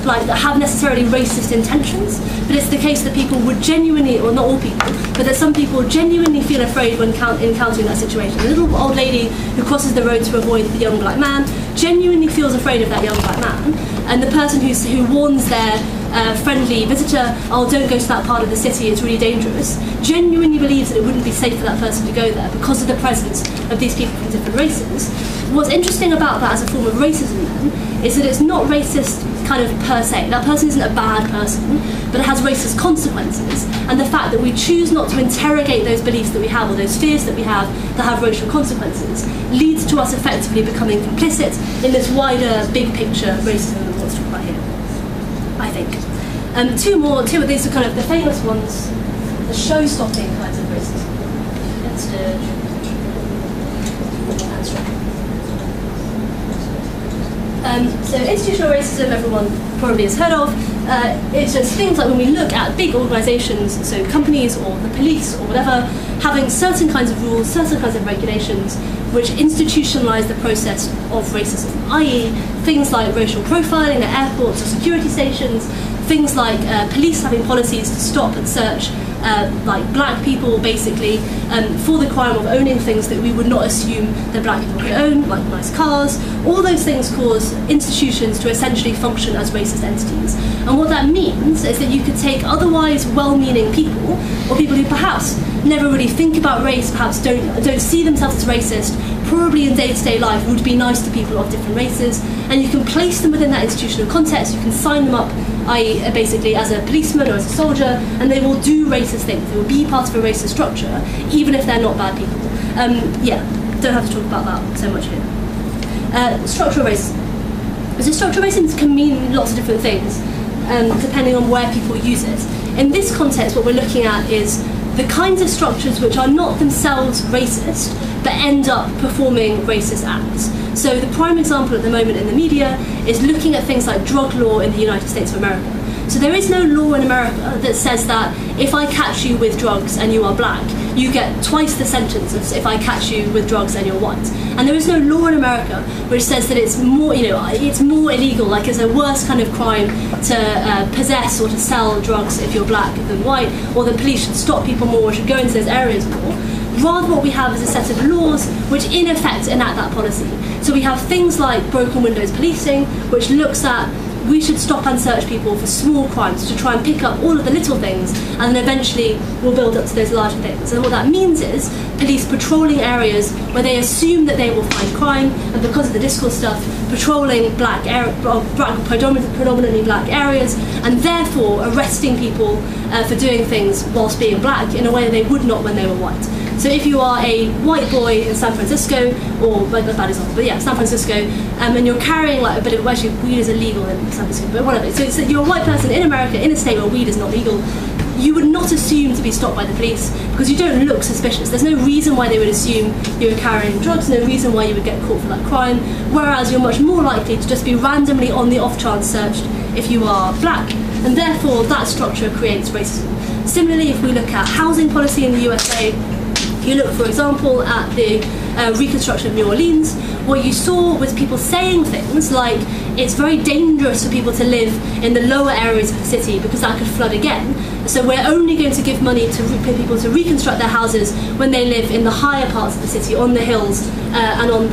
have necessarily racist intentions, but it's the case that people would genuinely, or not all people, but that some people genuinely feel afraid when encountering that situation. The little old lady who crosses the road to avoid the young black man genuinely feels afraid of that young black man, and the person who warns their friendly visitor, oh, don't go to that part of the city, it's really dangerous, genuinely believes that it wouldn't be safe for that person to go there because of the presence of these people from different races. What's interesting about that as a form of racism then is that it's not racist kind of per se. That person isn't a bad person, but it has racist consequences, and the fact that we choose not to interrogate those beliefs that we have or those fears that we have that have racial consequences leads to us effectively becoming complicit in this wider big picture racism that we want to talk about here, I think. Two of these are kind of the famous ones, the show-stopping kinds of racism. Let's do so institutional racism, everyone probably has heard of. It's just things like when we look at big organisations, so companies or the police or whatever, having certain kinds of rules, certain kinds of regulations which institutionalise the process of racism, i.e. things like racial profiling at airports or security stations, things like police having policies to stop and search like black people basically for the crime of owning things that we would not assume that black people could own, like nice cars. All those things cause institutions to essentially function as racist entities. And what that means is that you could take otherwise well-meaning people, or people who perhaps never really think about race, perhaps don't see themselves as racist, probably in day-to-day life would be nice to people of different races, and you can place them within that institutional context, you can sign them up, i.e. basically as a policeman or as a soldier, and they will do racist things, they will be part of a racist structure, even if they're not bad people. Yeah, don't have to talk about that so much here. Structural racism. So structural racism can mean lots of different things, depending on where people use it. In this context, what we're looking at is the kinds of structures which are not themselves racist, but end up performing racist acts. So the prime example at the moment in the media is looking at things like drug law in the United States of America. So there is no law in America that says that if I catch you with drugs and you are black, you get twice the sentence as if I catch you with drugs and you're white. And there is no law in America which says that it's more, it's more illegal, like it's a worse kind of crime to possess or to sell drugs if you're black than white, or the police should stop people more or should go into those areas more. Rather, what we have is a set of laws which in effect enact that policy. So we have things like broken windows policing, which looks at we should stop and search people for small crimes to try and pick up all of the little things, and then eventually we'll build up to those larger things. And what that means is police patrolling areas where they assume that they will find crime, and because of the discourse stuff, patrolling predominantly black areas, and therefore arresting people for doing things whilst being black in a way that they would not when they were white. So if you are a white boy in San Francisco, or not bad example, but yeah, San Francisco, and you're carrying like a bit of, actually weed is illegal in San Francisco, but whatever. So you're a white person in America in a state where weed is not legal. You would not assume to be stopped by the police because you don't look suspicious. There's no reason why they would assume you were carrying drugs, no reason why you would get caught for that crime, whereas you're much more likely to just be randomly on the off chance searched if you are black, and therefore that structure creates racism. Similarly, if we look at housing policy in the USA, you look, for example, at the reconstruction of New Orleans, what you saw was people saying things like, it's very dangerous for people to live in the lower areas of the city because that could flood again, so we're only going to give money to people to reconstruct their houses when they live in the higher parts of the city, on the hills, and on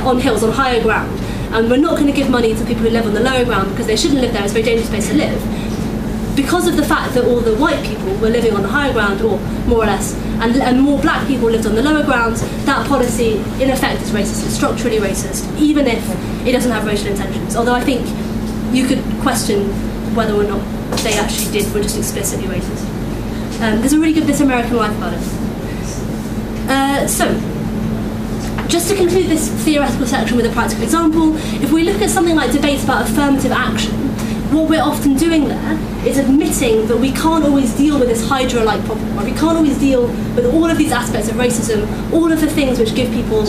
on hills, on higher ground. And we're not going to give money to people who live on the lower ground because they shouldn't live there. It's a very dangerous place to live. Because of the fact that all the white people were living on the higher ground, or more or less, and more black people lived on the lower ground, that policy in effect is racist. It's structurally racist, even if it doesn't have racial intentions. Although I think you could question whether or not they actually were just explicitly racist. There's a really good This American Life about it. So, just to conclude this theoretical section with a practical example, if we look at something like debates about affirmative action, what we're often doing there is admitting that we can't always deal with this Hydra-like problem, or we can't always deal with all of these aspects of racism, all of the things which give people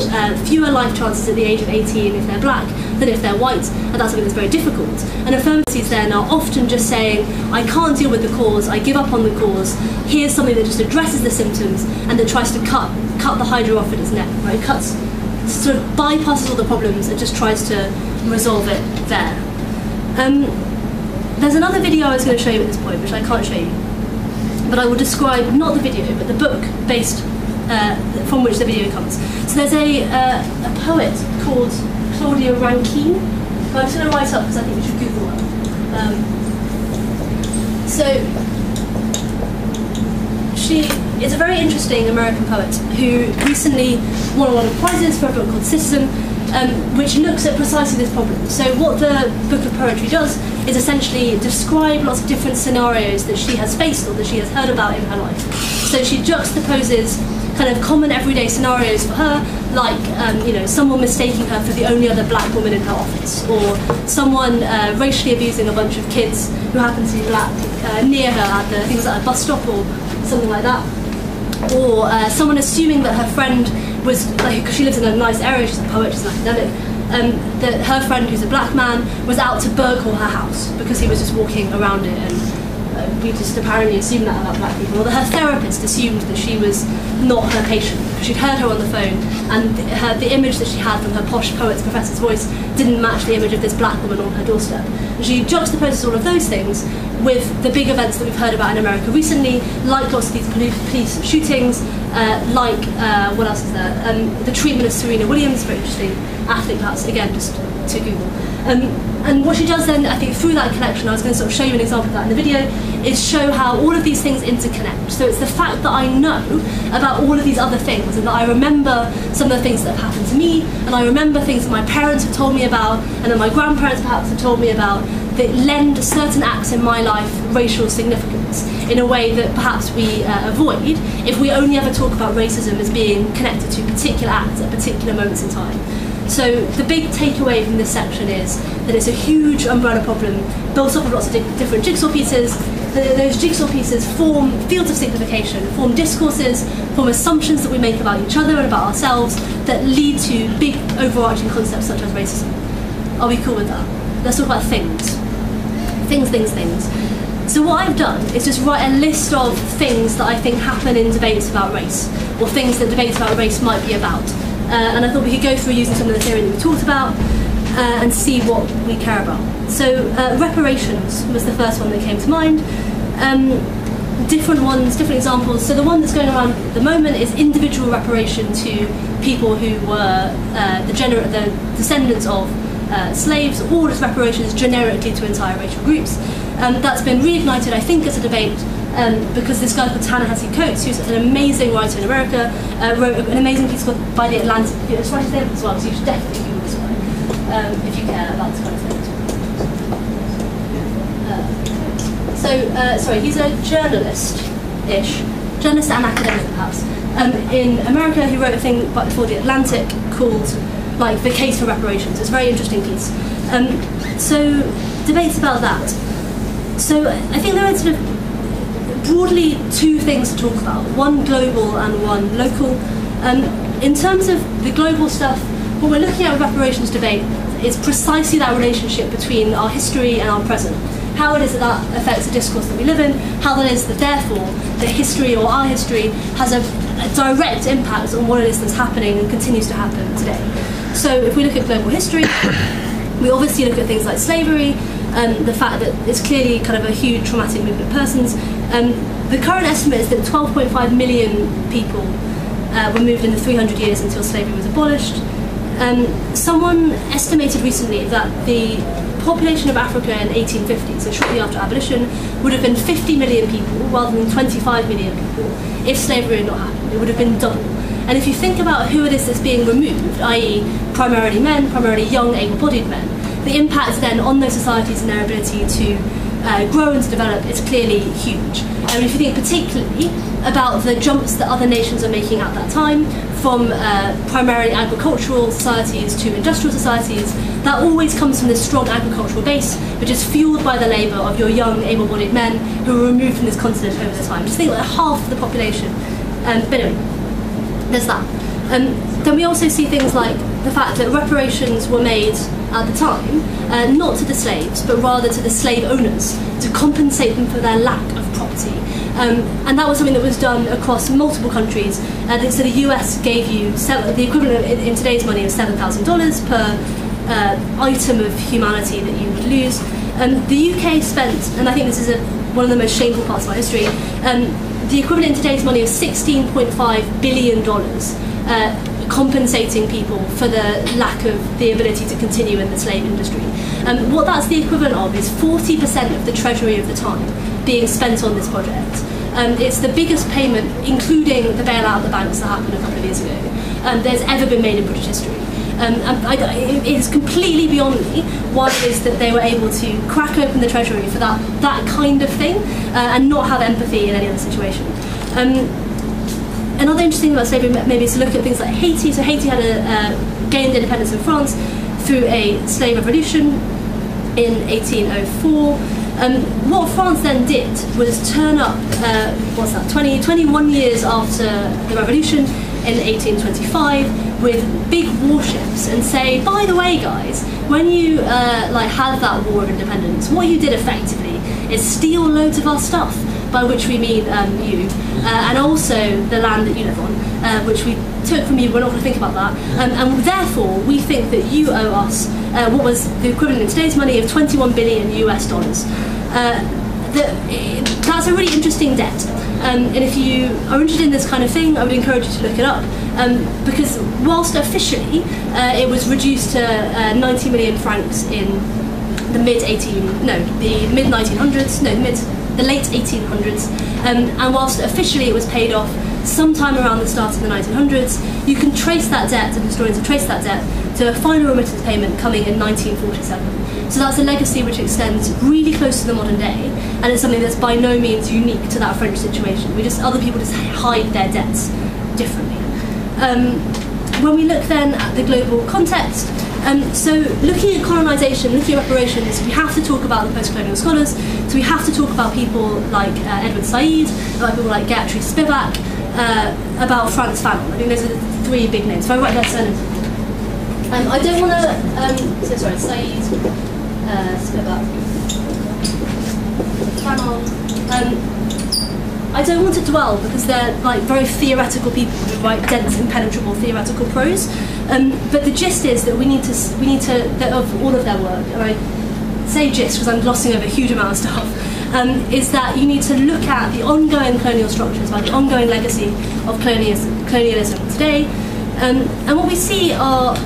fewer life chances at the age of 18 if they're black than if they're white, and that's something that's very difficult. And affirmatives then are often just saying, I can't deal with the cause, I give up on the cause, here's something that just addresses the symptoms and that tries to cut the Hydra off at its neck, right? Sort of bypasses all the problems and just tries to resolve it there. There's another video I was going to show you at this point, which I can't show you, but I will describe not the video, but the book based from which the video comes. So there's a poet called Claudia Rankine, who I'm just going to write up because I think you should Google her. She is a very interesting American poet who recently won a lot of prizes for a book called Citizen, which looks at precisely this problem. So what the book of poetry does is essentially describe lots of different scenarios that she has faced or that she has heard about in her life. So she juxtaposes kind of common everyday scenarios for her, like someone mistaking her for the only other black woman in her office, or someone racially abusing a bunch of kids who happen to be black near her at things like a bus stop or something like that, or someone assuming that her friend was, because she lives in a nice area, she's a poet, she's an academic, that her friend, who's a black man, was out to burgle her house because he was just walking around it, and we just apparently assumed that about black people. Or that her therapist assumed that she was not her patient because she'd heard her on the phone, and the image that she had from her posh poet's professor's voice didn't match the image of this black woman on her doorstep. And she juxtaposes all of those things with the big events that we've heard about in America recently, like lots of these police shootings, what else is there? The treatment of Serena Williams, very interesting athlete, perhaps, again, just to Google. And what she does then, I think, through that connection, I was going to sort of show you an example of that in the video, is show how all of these things interconnect. So it's the fact that I know about all of these other things, and that I remember some of the things that have happened to me, and I remember things that my parents have told me about, and that my grandparents perhaps have told me about, that lend certain acts in my life racial significance in a way that perhaps we avoid if we only ever talk about racism as being connected to particular acts at particular moments in time. So the big takeaway from this section is that it's a huge umbrella problem built up of lots of different jigsaw pieces. Those jigsaw pieces form fields of signification, form discourses, form assumptions that we make about each other and about ourselves that lead to big overarching concepts such as racism. Are we cool with that? Let's talk about things. Things. So what I've done is just write a list of things that I think happen in debates about race, or things that debates about race might be about. And I thought we could go through using some of the theory that we talked about and see what we care about. So reparations was the first one that came to mind. Different ones, different examples. So the one that's going around at the moment is individual reparation to people who were the descendants of slaves, or as reparations generically to entire racial groups. That's been reignited, I think, as a debate because this guy called Ta-Nehisi Coates, who's an amazing writer in America, wrote an amazing piece called By the Atlantic. It's right there as well, so you should definitely Google this guy if you care about this kind of thing. Sorry, he's a journalist and academic perhaps, in America, who wrote a thing for the Atlantic called The Case for Reparations. It's a very interesting piece. So debates about that. So I think there are sort of broadly two things to talk about, one global and one local. In terms of the global stuff, what we're looking at with reparations debate is precisely that relationship between our history and our present. How it is that that affects the discourse that we live in, how that is that therefore the history or our history has a direct impact on what it is that's happening and continues to happen today. So if we look at global history, we obviously look at things like slavery, the fact that it's clearly kind of a huge traumatic movement of persons. The current estimate is that 12.5 million people were moved in the 300 years until slavery was abolished. Someone estimated recently that the population of Africa in 1850, so shortly after abolition, would have been 50 million people rather than 25 million people if slavery had not happened. It would have been double. And if you think about who it is that's being removed, i.e. primarily men, primarily young, able-bodied men, the impact then on those societies and their ability to grow and to develop is clearly huge. And if you think particularly about the jumps that other nations are making at that time, from primarily agricultural societies to industrial societies, that always comes from this strong agricultural base, which is fueled by the labour of your young, able-bodied men who were removed from this continent over the time. Just think like half of the population. But anyway, there's that. Then we also see things like the fact that reparations were made at the time, not to the slaves, but rather to the slave owners, to compensate them for their lack of property. And that was something that was done across multiple countries. So the US gave you the equivalent in today's money of $7,000 per item of humanity that you would lose. The UK spent, and I think this is one of the most shameful parts of our history, the equivalent in today's money of $16.5 billion compensating people for the lack of the ability to continue in the slave industry. What that's the equivalent of is 40% of the treasury of the time being spent on this project. It's the biggest payment, including the bailout of the banks that happened a couple of years ago, there's ever been made in British history. It is completely beyond me why it is that they were able to crack open the treasury for that kind of thing and not have empathy in any other situation. Another interesting thing about slavery maybe is to look at things like Haiti. So Haiti had gained independence in France through a slave revolution in 1804. What France then did was turn up, 21 years after the revolution in 1825 with big warships and say, by the way guys, when you had that war of independence, what you did effectively is steal loads of our stuff, by which we mean you, and also the land that you live on, which we took from you. We're not going to think about that, and therefore we think that you owe us what was the equivalent in today's money of 21 billion US dollars. That's a really interesting debt, and if you are interested in this kind of thing, I would encourage you to look it up, because whilst officially it was reduced to 90 million francs in the late 1800s, and whilst officially it was paid off sometime around the start of the 1900s, you can trace that debt, and historians have traced that debt, to a final remittance payment coming in 1947. So that's a legacy which extends really close to the modern day, and it's something that's by no means unique to that French situation. Other people just hide their debts differently. When we look then at the global context, so looking at colonisation, looking at reparations, we have to talk about the post-colonial scholars. So we have to talk about people like Edward Said, about people like Gertrude Spivak, about Frantz Fanon. I think those are the three big names. If I write that sentence, I don't want to. Said, Spivak, Fanon. I don't want to dwell because they're very theoretical people who write dense, impenetrable theoretical prose. But the gist is that we need to that of all of their work, and I say gist because I'm glossing over a huge amount of stuff, is that you need to look at the ongoing colonial structures, the ongoing legacy of colonialism today, and what we see are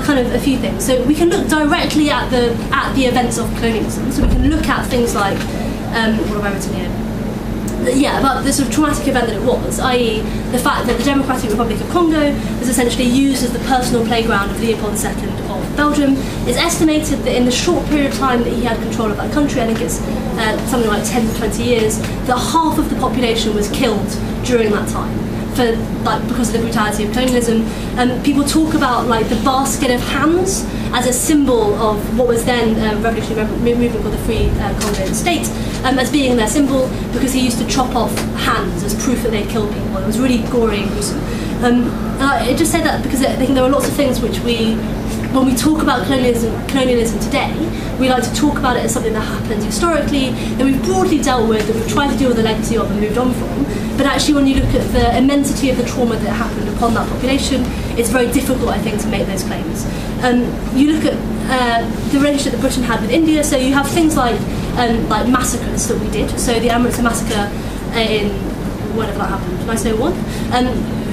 kind of a few things. So we can look directly at the events of colonialism. So we can look at things like what have I written here? About the sort of traumatic event that it was, i.e. the fact that the Democratic Republic of Congo was essentially used as the personal playground of Leopold II of Belgium. It's estimated that in the short period of time that he had control of that country, I think it's something like 10 to 20 years, that half of the population was killed during that time because of the brutality of colonialism. People talk about the basket of hands as a symbol of what was then a revolutionary movement called the Free Congo State, as being their symbol, because he used to chop off hands as proof that they'd killed people. It was really gory and gruesome. I just say that because I think there are lots of things which when we talk about colonialism today, we like to talk about it as something that happened historically, that we've broadly dealt with, that we've tried to deal with the legacy of and moved on from. But actually, when you look at the immensity of the trauma that happened upon that population, it's very difficult, I think, to make those claims. You look at the relationship that Britain had with India, so you have things like massacres that we did. So the Amritsar massacre in whenever that happened, 1901.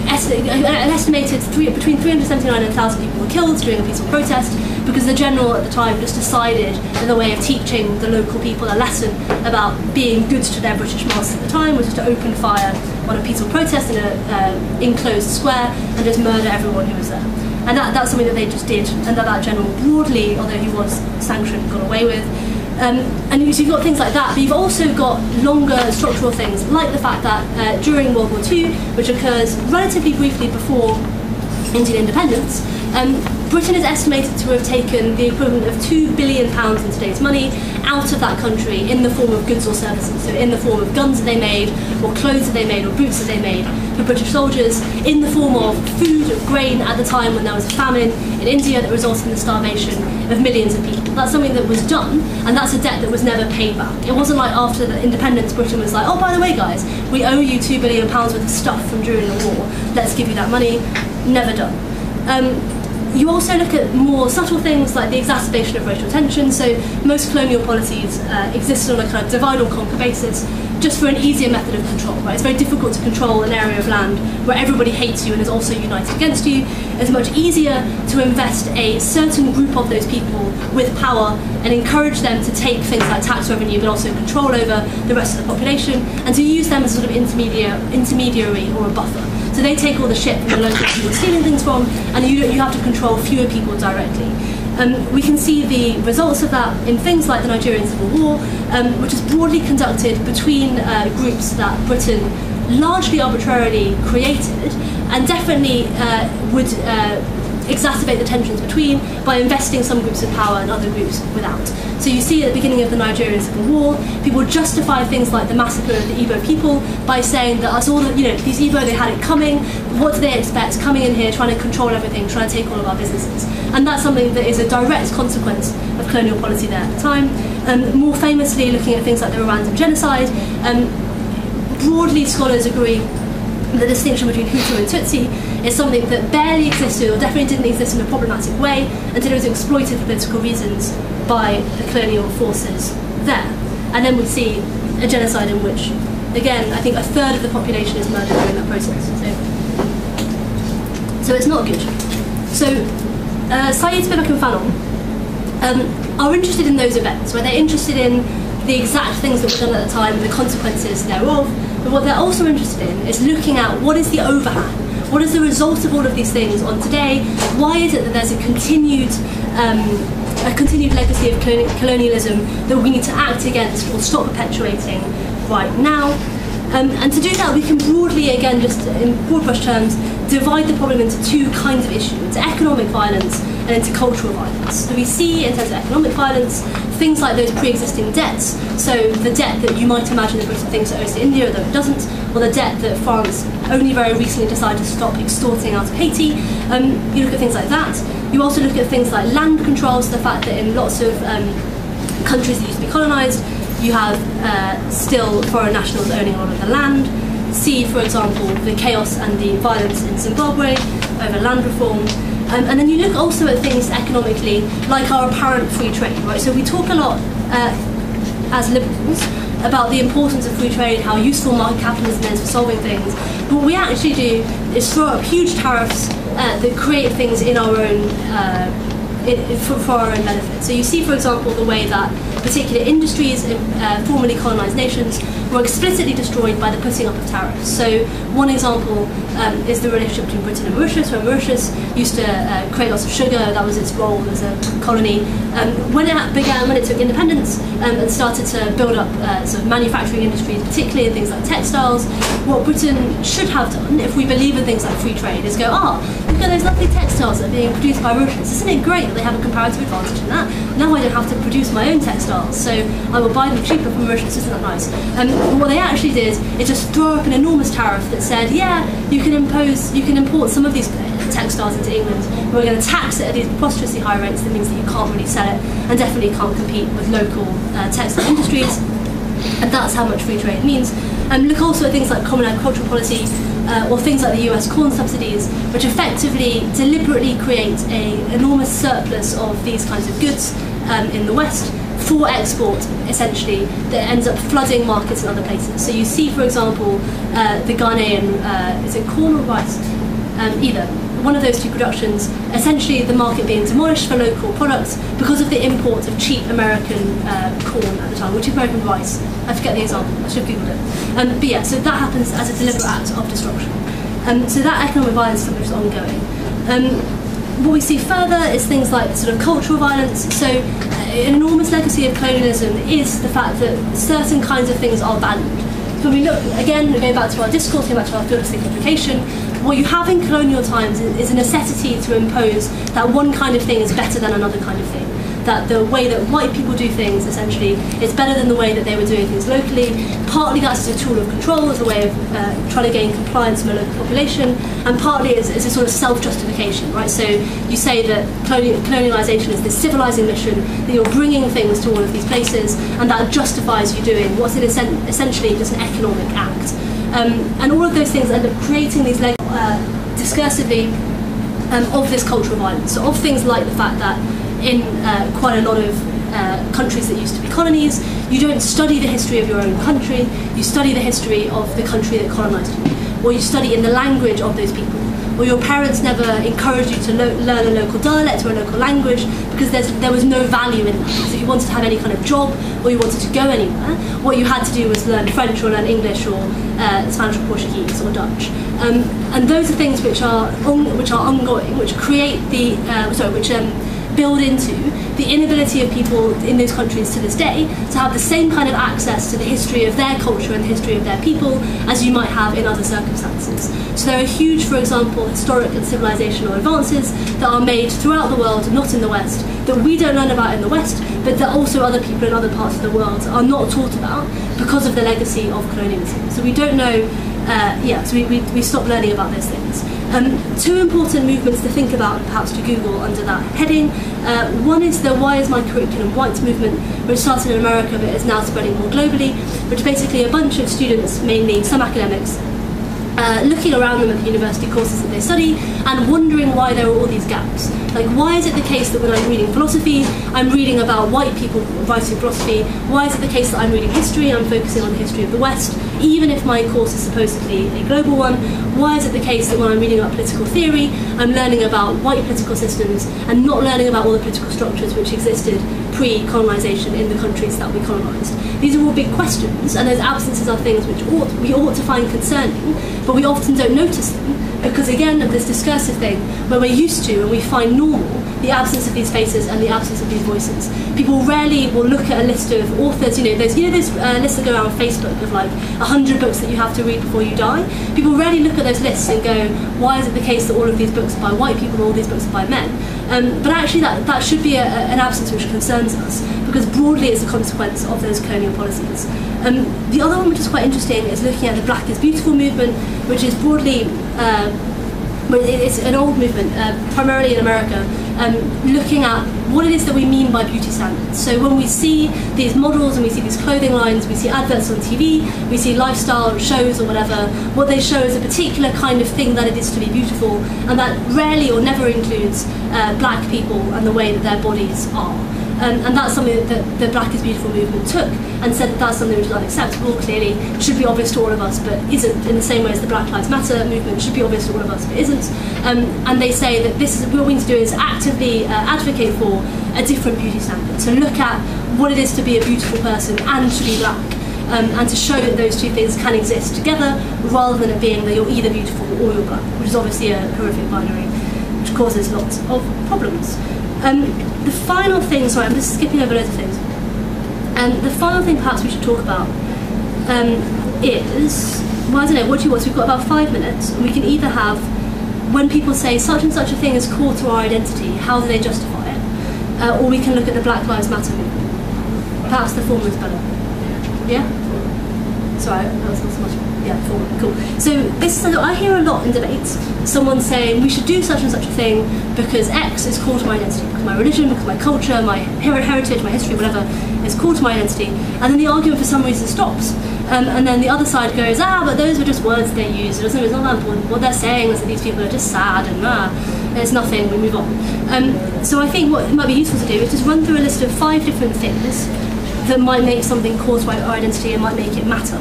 an estimated between 379 and 1,000 people were killed during a peaceful protest because the general at the time just decided that the way of teaching the local people a lesson about being good to their British masters at the time was just to open fire on a peaceful protest in an enclosed square and just murder everyone who was there. And that's something that they just did, and that general broadly, although he was sanctioned, got away with. And so you've got things like that, but you've also got longer structural things, like the fact that during World War II, which occurs relatively briefly before Indian independence, Britain is estimated to have taken the equivalent of £2 billion in today's money out of that country in the form of goods or services. So in the form of guns that they made, or clothes that they made, or boots that they made for British soldiers, in the form of food, of grain at the time when there was a famine in India that resulted in the starvation of millions of people. That's something that was done, and that's a debt that was never paid back. It wasn't like after the independence Britain was like, oh, by the way, guys, we owe you £2 billion worth of stuff from during the war, let's give you that money. Never done. You also look at more subtle things like the exacerbation of racial tension. So most colonial policies existed on a kind of divide or conquer basis, just for an easier method of control. Right? It's very difficult to control an area of land where everybody hates you and is also united against you. It's much easier to invest a certain group of those people with power and encourage them to take things like tax revenue, but also control over the rest of the population, and to use them as a sort of intermediary or a buffer. So they take all the shit from the local people stealing things from, and you have to control fewer people directly. We can see the results of that in things like the Nigerian Civil War, which is broadly conducted between groups that Britain largely arbitrarily created, and definitely would exacerbate the tensions between by investing some groups in power and other groups without. So you see at the beginning of the Nigerian Civil War, people justify things like the massacre of the Igbo people by saying that us all, these Igbo, they had it coming. What do they expect? Coming in here, trying to control everything, trying to take all of our businesses. And that's something that is a direct consequence of colonial policy there at the time. More famously, looking at things like the Rwandan genocide, broadly scholars agree the distinction between Hutu and Tutsi is something that barely existed, or definitely didn't exist in a problematic way, until it was exploited for political reasons by the colonial forces there. And then we see a genocide in which, again, I think a third of the population is murdered during that process. So it's not good. So Said, Spivak and Fanon are interested in those events, where they're interested in the exact things that were done at the time and the consequences thereof. But what they're also interested in is looking at what is the overhang, what is the result of all of these things on today, why is it that there's a continued legacy of colonialism that we need to act against or stop perpetuating right now. And to do that, we can broadly, again, just in broad brush terms, divide the problem into two kinds of issues, into economic violence and into cultural violence. So we see, in terms of economic violence, things like those pre-existing debts, so the debt that you might imagine that Britain thinks it owes to India, though it doesn't, or the debt that France only very recently decided to stop extorting out of Haiti. You look at things like that. You also look at things like land controls, the fact that in lots of countries that used to be colonised, you have still foreign nationals owning a lot of the land. See, for example, the chaos and the violence in Zimbabwe over land reform. And then you look also at things economically, like our apparent free trade, right? So we talk a lot as liberals about the importance of free trade, how useful market capitalism is for solving things. But what we actually do is throw up huge tariffs that create things in our own for our own benefit. So you see, for example, the way that particular industries in formerly colonised nations were explicitly destroyed by the putting up of tariffs. So one example is the relationship between Britain and Mauritius, where Mauritius used to create lots of sugar. That was its role as a colony. When it took independence and started to build up sort of manufacturing industries, particularly in things like textiles, what Britain should have done, if we believe in things like free trade, is go, look at those lovely textiles that are being produced by Mauritius. Isn't it great that they have a comparative advantage in that? Now I don't have to produce my own textiles, so I will buy them cheaper from Mauritius. Isn't that nice? What they actually did is just throw up an enormous tariff that said, you can import some of these textiles into England. We're going to tax it at these preposterously high rates. That means that you can't really sell it and definitely can't compete with local textile industries. And that's how much free trade means. Look also at things like common agricultural policy, or things like the US corn subsidies, which effectively deliberately create an enormous surplus of these kinds of goods in the West for export, essentially, that ends up flooding markets in other places. So you see, for example, the Ghanaian, is it corn or rice? either. One of those two productions, essentially the market being demolished for local products because of the import of cheap American corn at the time, or cheap American rice. I forget the example, I should have googled it. But yeah, so that happens as a deliberate act of destruction. So that economic violence is something which is ongoing. What we see further is things like sort of cultural violence. So an enormous legacy of colonialism is the fact that certain kinds of things are banned. So when we look, again, going back to our discourse, going back to our philosophic implication, what you have in colonial times is a necessity to impose that one kind of thing is better than another kind of thing. That the way that white people do things, essentially, is better than the way that they were doing things locally. Partly that's as a tool of control, as a way of trying to gain compliance from a local population, and partly as a sort of self-justification, right? So you say that colonialisation is this civilising mission, that you're bringing things to all of these places, and that justifies you doing what's essentially just an economic act. And all of those things end up creating these discursively of this cultural violence. So of things like the fact that in quite a lot of countries that used to be colonies, you don't study the history of your own country, you study the history of the country that colonised you, or you study in the language of those people, or your parents never encouraged you to learn a local dialect or a local language because there was no value in that. So if you wanted to have any kind of job or you wanted to go anywhere, what you had to do was learn French or learn English or Spanish or Portuguese or Dutch. And those are things which are ongoing, which create the build into the inability of people in those countries to this day to have the same kind of access to the history of their culture and the history of their people as you might have in other circumstances. So there are huge, for example, historic and civilizational advances that are made throughout the world, not in the West, that we don't learn about in the West, but that also other people in other parts of the world are not taught about because of the legacy of colonialism. So we don't know, so we stop learning about those things. Two important movements to think about, and perhaps to Google under that heading. One is the Why Is My Curriculum White movement, which started in America but is now spreading more globally, which is basically a bunch of students, mainly some academics, looking around them at the university courses that they study and wondering why there are all these gaps. Like, why is it the case that when I'm reading philosophy, I'm reading about white people writing philosophy? Why is it the case that I'm reading history and I'm focusing on the history of the West, even if my course is supposedly a global one? Why is it the case that when I'm reading about political theory, I'm learning about white political systems and not learning about all the political structures which existed pre-colonisation in the countries that we colonised? These are all big questions, and those absences are things which we ought to find concerning, but we often don't notice them because, again, of this discursive thing where we're used to and we find normal the absence of these faces and the absence of these voices. People rarely will look at a list of authors, those lists that go around on Facebook of like 100 books that you have to read before you die. People rarely look at those lists and go, why is it the case that all of these books are by white people and all these books are by men? But actually that should be an absence which concerns us, because broadly it's a consequence of those colonial policies. The other one which is quite interesting is looking at the Black is Beautiful movement, which is broadly, it's an old movement, primarily in America, looking at what it is that we mean by beauty standards. So when we see these models and we see these clothing lines, we see adverts on TV, we see lifestyle shows or whatever, what they show is a particular kind of thing that it is to be beautiful, and that rarely or never includes black people and the way that their bodies are. And that's something that the Black is Beautiful movement took and said that that's something which is unacceptable, clearly, should be obvious to all of us, but isn't, in the same way as the Black Lives Matter movement should be obvious to all of us, but isn't. And they say that what we need to do is actively advocate for a different beauty standard, to look at what it is to be a beautiful person and to be black, and to show that those two things can exist together, rather than it being that you're either beautiful or you're black, which is obviously a horrific binary, which causes lots of problems. The final thing, sorry, I'm just skipping over loads of things. The final thing perhaps we should talk about is, well, I don't know, what do you want? So we've got about 5 minutes, and we can either have, when people say such and such a thing is core to our identity, how do they justify it? Or we can look at the Black Lives Matter movement. Perhaps the former is better. Yeah? Sorry, that was not so much. Yeah, former, cool. So I hear a lot in debates, someone saying we should do such and such a thing because X is core to my identity, because my religion, because my culture, my heritage, my history, whatever, is core to my identity. And then the argument for some reason stops. And then the other side goes, but those were just words they used. It's not that important. What they're saying is that these people are just sad and it's nothing, we move on. So I think what it might be useful to do is just run through a list of 5 different things that might make something core to our identity and might make it matter.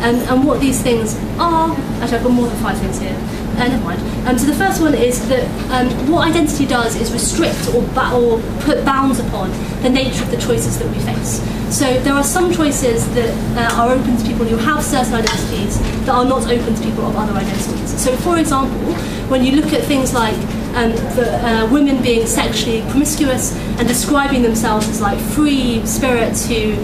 And what these things are, actually I've got more than 5 things here, Never mind. So the first one is that what identity does is restrict or put bounds upon the nature of the choices that we face. So there are some choices that are open to people who have certain identities that are not open to people of other identities. So for example, when you look at things like women being sexually promiscuous and describing themselves as like free spirits who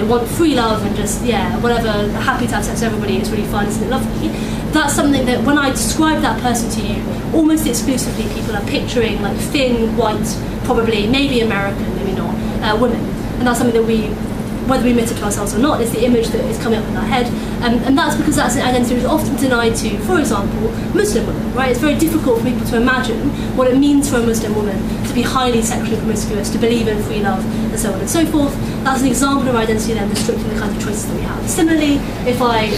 want free love and just whatever, happy to have sex with everybody, it's really fun, isn't it lovely? That's something that when I describe that person to you, almost exclusively people are picturing like thin, white, probably, maybe American, maybe not, women. And that's something that whether we admit it to ourselves or not, is the image that is coming up in our head. And that's because that's an identity which is often denied to, for example, Muslim women, right? It's very difficult for people to imagine what it means for a Muslim woman to be highly sexually promiscuous, to believe in free love, and so on and so forth. That's an example of identity then restricting the kind of choices that we have. Similarly, if I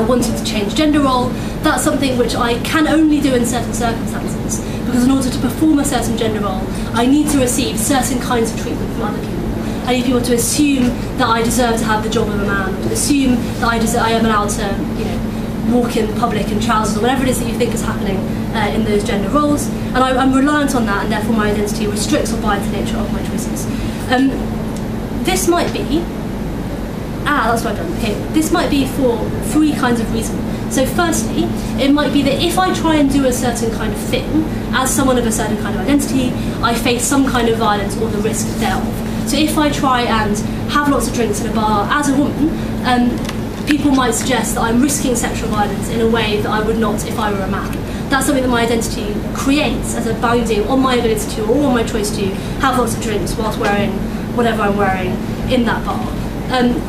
wanted to change gender role, that's something which I can only do in certain circumstances, because in order to perform a certain gender role, I need to receive certain kinds of treatment from other people. I need people to assume that I deserve to have the job of a man, to assume that I am allowed to, walk in public in trousers, or whatever it is that you think is happening in those gender roles. And I'm reliant on that, and therefore my identity restricts or binds the nature of my choices. This might be that's what I've done. Okay, this might be for three kinds of reasons. So firstly, it might be that if I try and do a certain kind of thing, as someone of a certain kind of identity, I face some kind of violence or the risk thereof. So if I try and have lots of drinks in a bar as a woman, people might suggest that I'm risking sexual violence in a way that I would not if I were a man. That's something that my identity creates as a bounding on my ability to, or on my choice to, have lots of drinks whilst wearing whatever I'm wearing in that bar.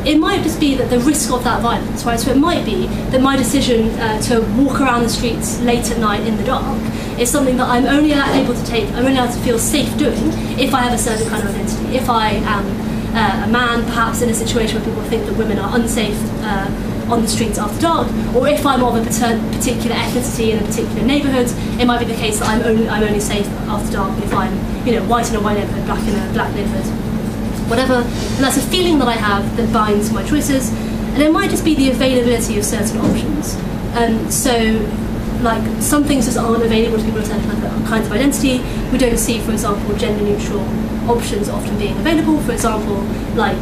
It might just be that the risk of that violence, right? So it might be that my decision to walk around the streets late at night in the dark is something that I'm only able to take, I'm only able to feel safe doing if I have a certain kind of identity. If I am a man, perhaps in a situation where people think that women are unsafe on the streets after dark, or if I'm of a particular ethnicity in a particular neighbourhood, it might be the case that I'm only safe after dark if I'm white in a white neighbourhood, black in a black neighbourhood. Whatever, and that's a feeling that I have that binds my choices, and it might just be the availability of certain options. So, like, some things just aren't available to people with certain kinds of identity. We don't see, for example, gender-neutral options often being available. For example, like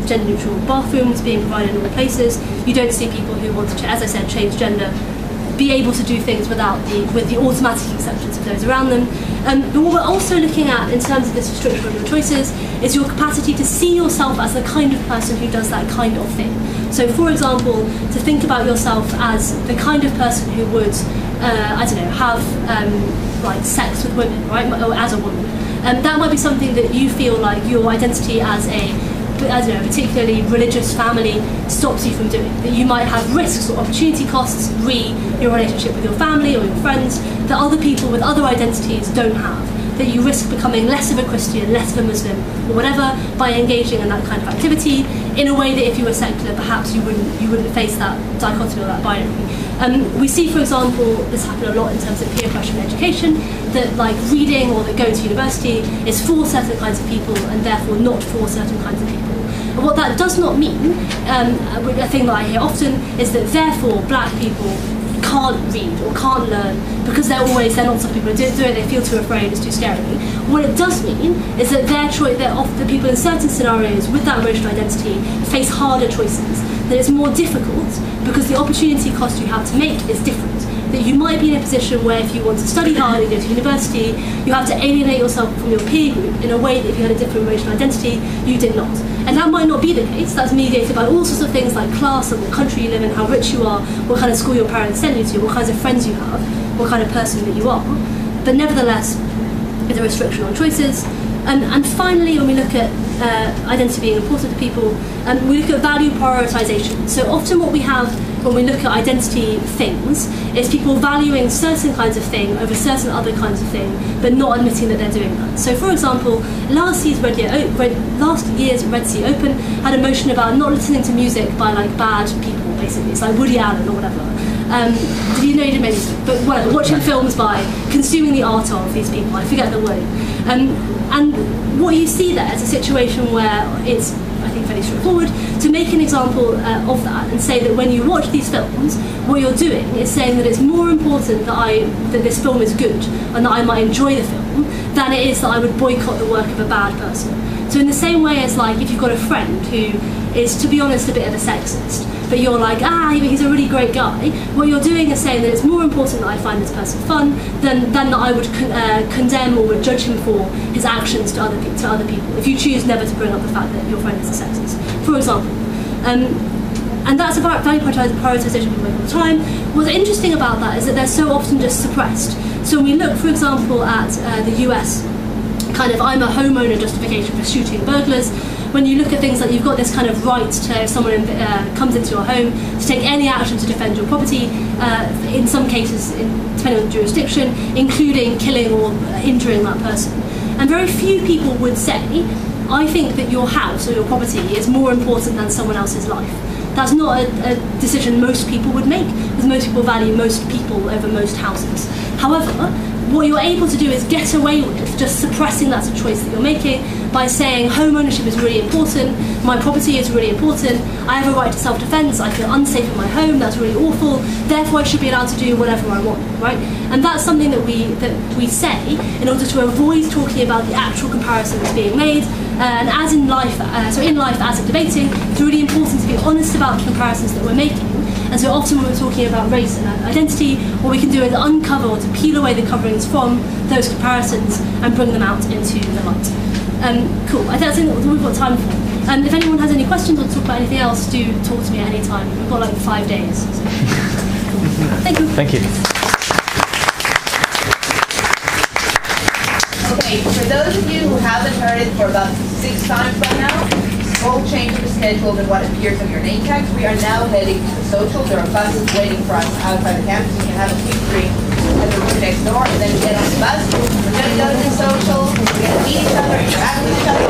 gender-neutral bathrooms being provided in all places. You don't see people who want to, as I said, change gender, be able to do things with the automatic acceptance of those around them. But what we're also looking at in terms of this restriction of your choices is your capacity to see yourself as the kind of person who does that kind of thing. So, for example, to think about yourself as the kind of person who would, have like sex with women, right, or as a woman. That might be something that you feel like your identity as a particularly religious family stops you from doing. That you might have risks or opportunity costs your relationship with your family or your friends that other people with other identities don't have. That you risk becoming less of a Christian, less of a Muslim, or whatever, by engaging in that kind of activity in a way that if you were secular, perhaps you wouldn't face that dichotomy or that binary. We see, for example, this happen a lot in terms of peer pressure in education, that like reading or that going to university is for certain kinds of people and therefore not for certain kinds of people. And what that does not mean, a thing that I hear often, is that therefore black people can't read or can't learn because they're not some people who do it, they feel too afraid, it's too scary. What it does mean is that the people in certain scenarios with that racial identity face harder choices, that it's more difficult because the opportunity cost you have to make is different. That you might be in a position where if you want to study hard and go to university, you have to alienate yourself from your peer group in a way that if you had a different racial identity, you did not. And that might not be the case. That's mediated by all sorts of things like class and what country you live in, how rich you are, what kind of school your parents send you to, what kinds of friends you have, what kind of person that you are. But nevertheless, it's a restriction on choices. And finally, when we look at identity being important to people, we look at value prioritization. So often what we have when we look at identity things is people valuing certain kinds of thing over certain other kinds of thing, but not admitting that they're doing that. So for example, last year's Red Sea Open had a motion about not listening to music by like bad people, basically. It's like Woody Allen or whatever. Did you know you didn't make this? But whatever, watching films by, consuming the art of these people, I forget the word. And what you see there is a situation where it's I think, fairly straightforward, to make an example of that and say that when you watch these films, what you're doing is saying that it's more important that this film is good and that I might enjoy the film than it is that I would boycott the work of a bad person. So in the same way as, like, if you've got a friend who is, to be honest, a bit of a sexist, but you're like, he's a really great guy, what you're doing is saying that it's more important that I find this person fun than that I would condemn or would judge him for his actions to other people, if you choose never to bring up the fact that your friend is a sexist, for example. And that's a value prioritisation we make all the time. What's interesting about that is that they're so often just suppressed. So when we look, for example, at the US, kind of I'm a homeowner justification for shooting burglars, when you look at things like you've got this kind of right to, if someone comes into your home, to take any action to defend your property, in some cases, depending on the jurisdiction, including killing or injuring that person. And very few people would say, I think that your house or your property is more important than someone else's life. That's not a decision most people would make, because most people value most people over most houses. However, what you're able to do is get away with just suppressing that choice that you're making by saying home ownership is really important, my property is really important, I have a right to self-defense, I feel unsafe in my home, that's really awful, therefore I should be allowed to do whatever I want, right? And that's something that we say in order to avoid talking about the actual comparisons being made. And as in life, in life as in debating, it's really important to be honest about the comparisons that we're making. And so often when we're talking about race and identity, what we can do is uncover or to peel away the coverings from those comparisons and bring them out into the light. Cool, I think that's all we've got time for. If anyone has any questions or to talk about anything else, do talk to me at any time. We've got like 5 days. So. Cool. Thank you. Thank you. Okay, for those of you who haven't heard it for about 6 times by now, small change in the schedule than what appears on your name tags. We are now heading to the social. There are buses waiting for us outside the campus. You can have a quick drink at the room next door and then get on the bus. We're going to go to the social. We're going to meet each other, interact with each other.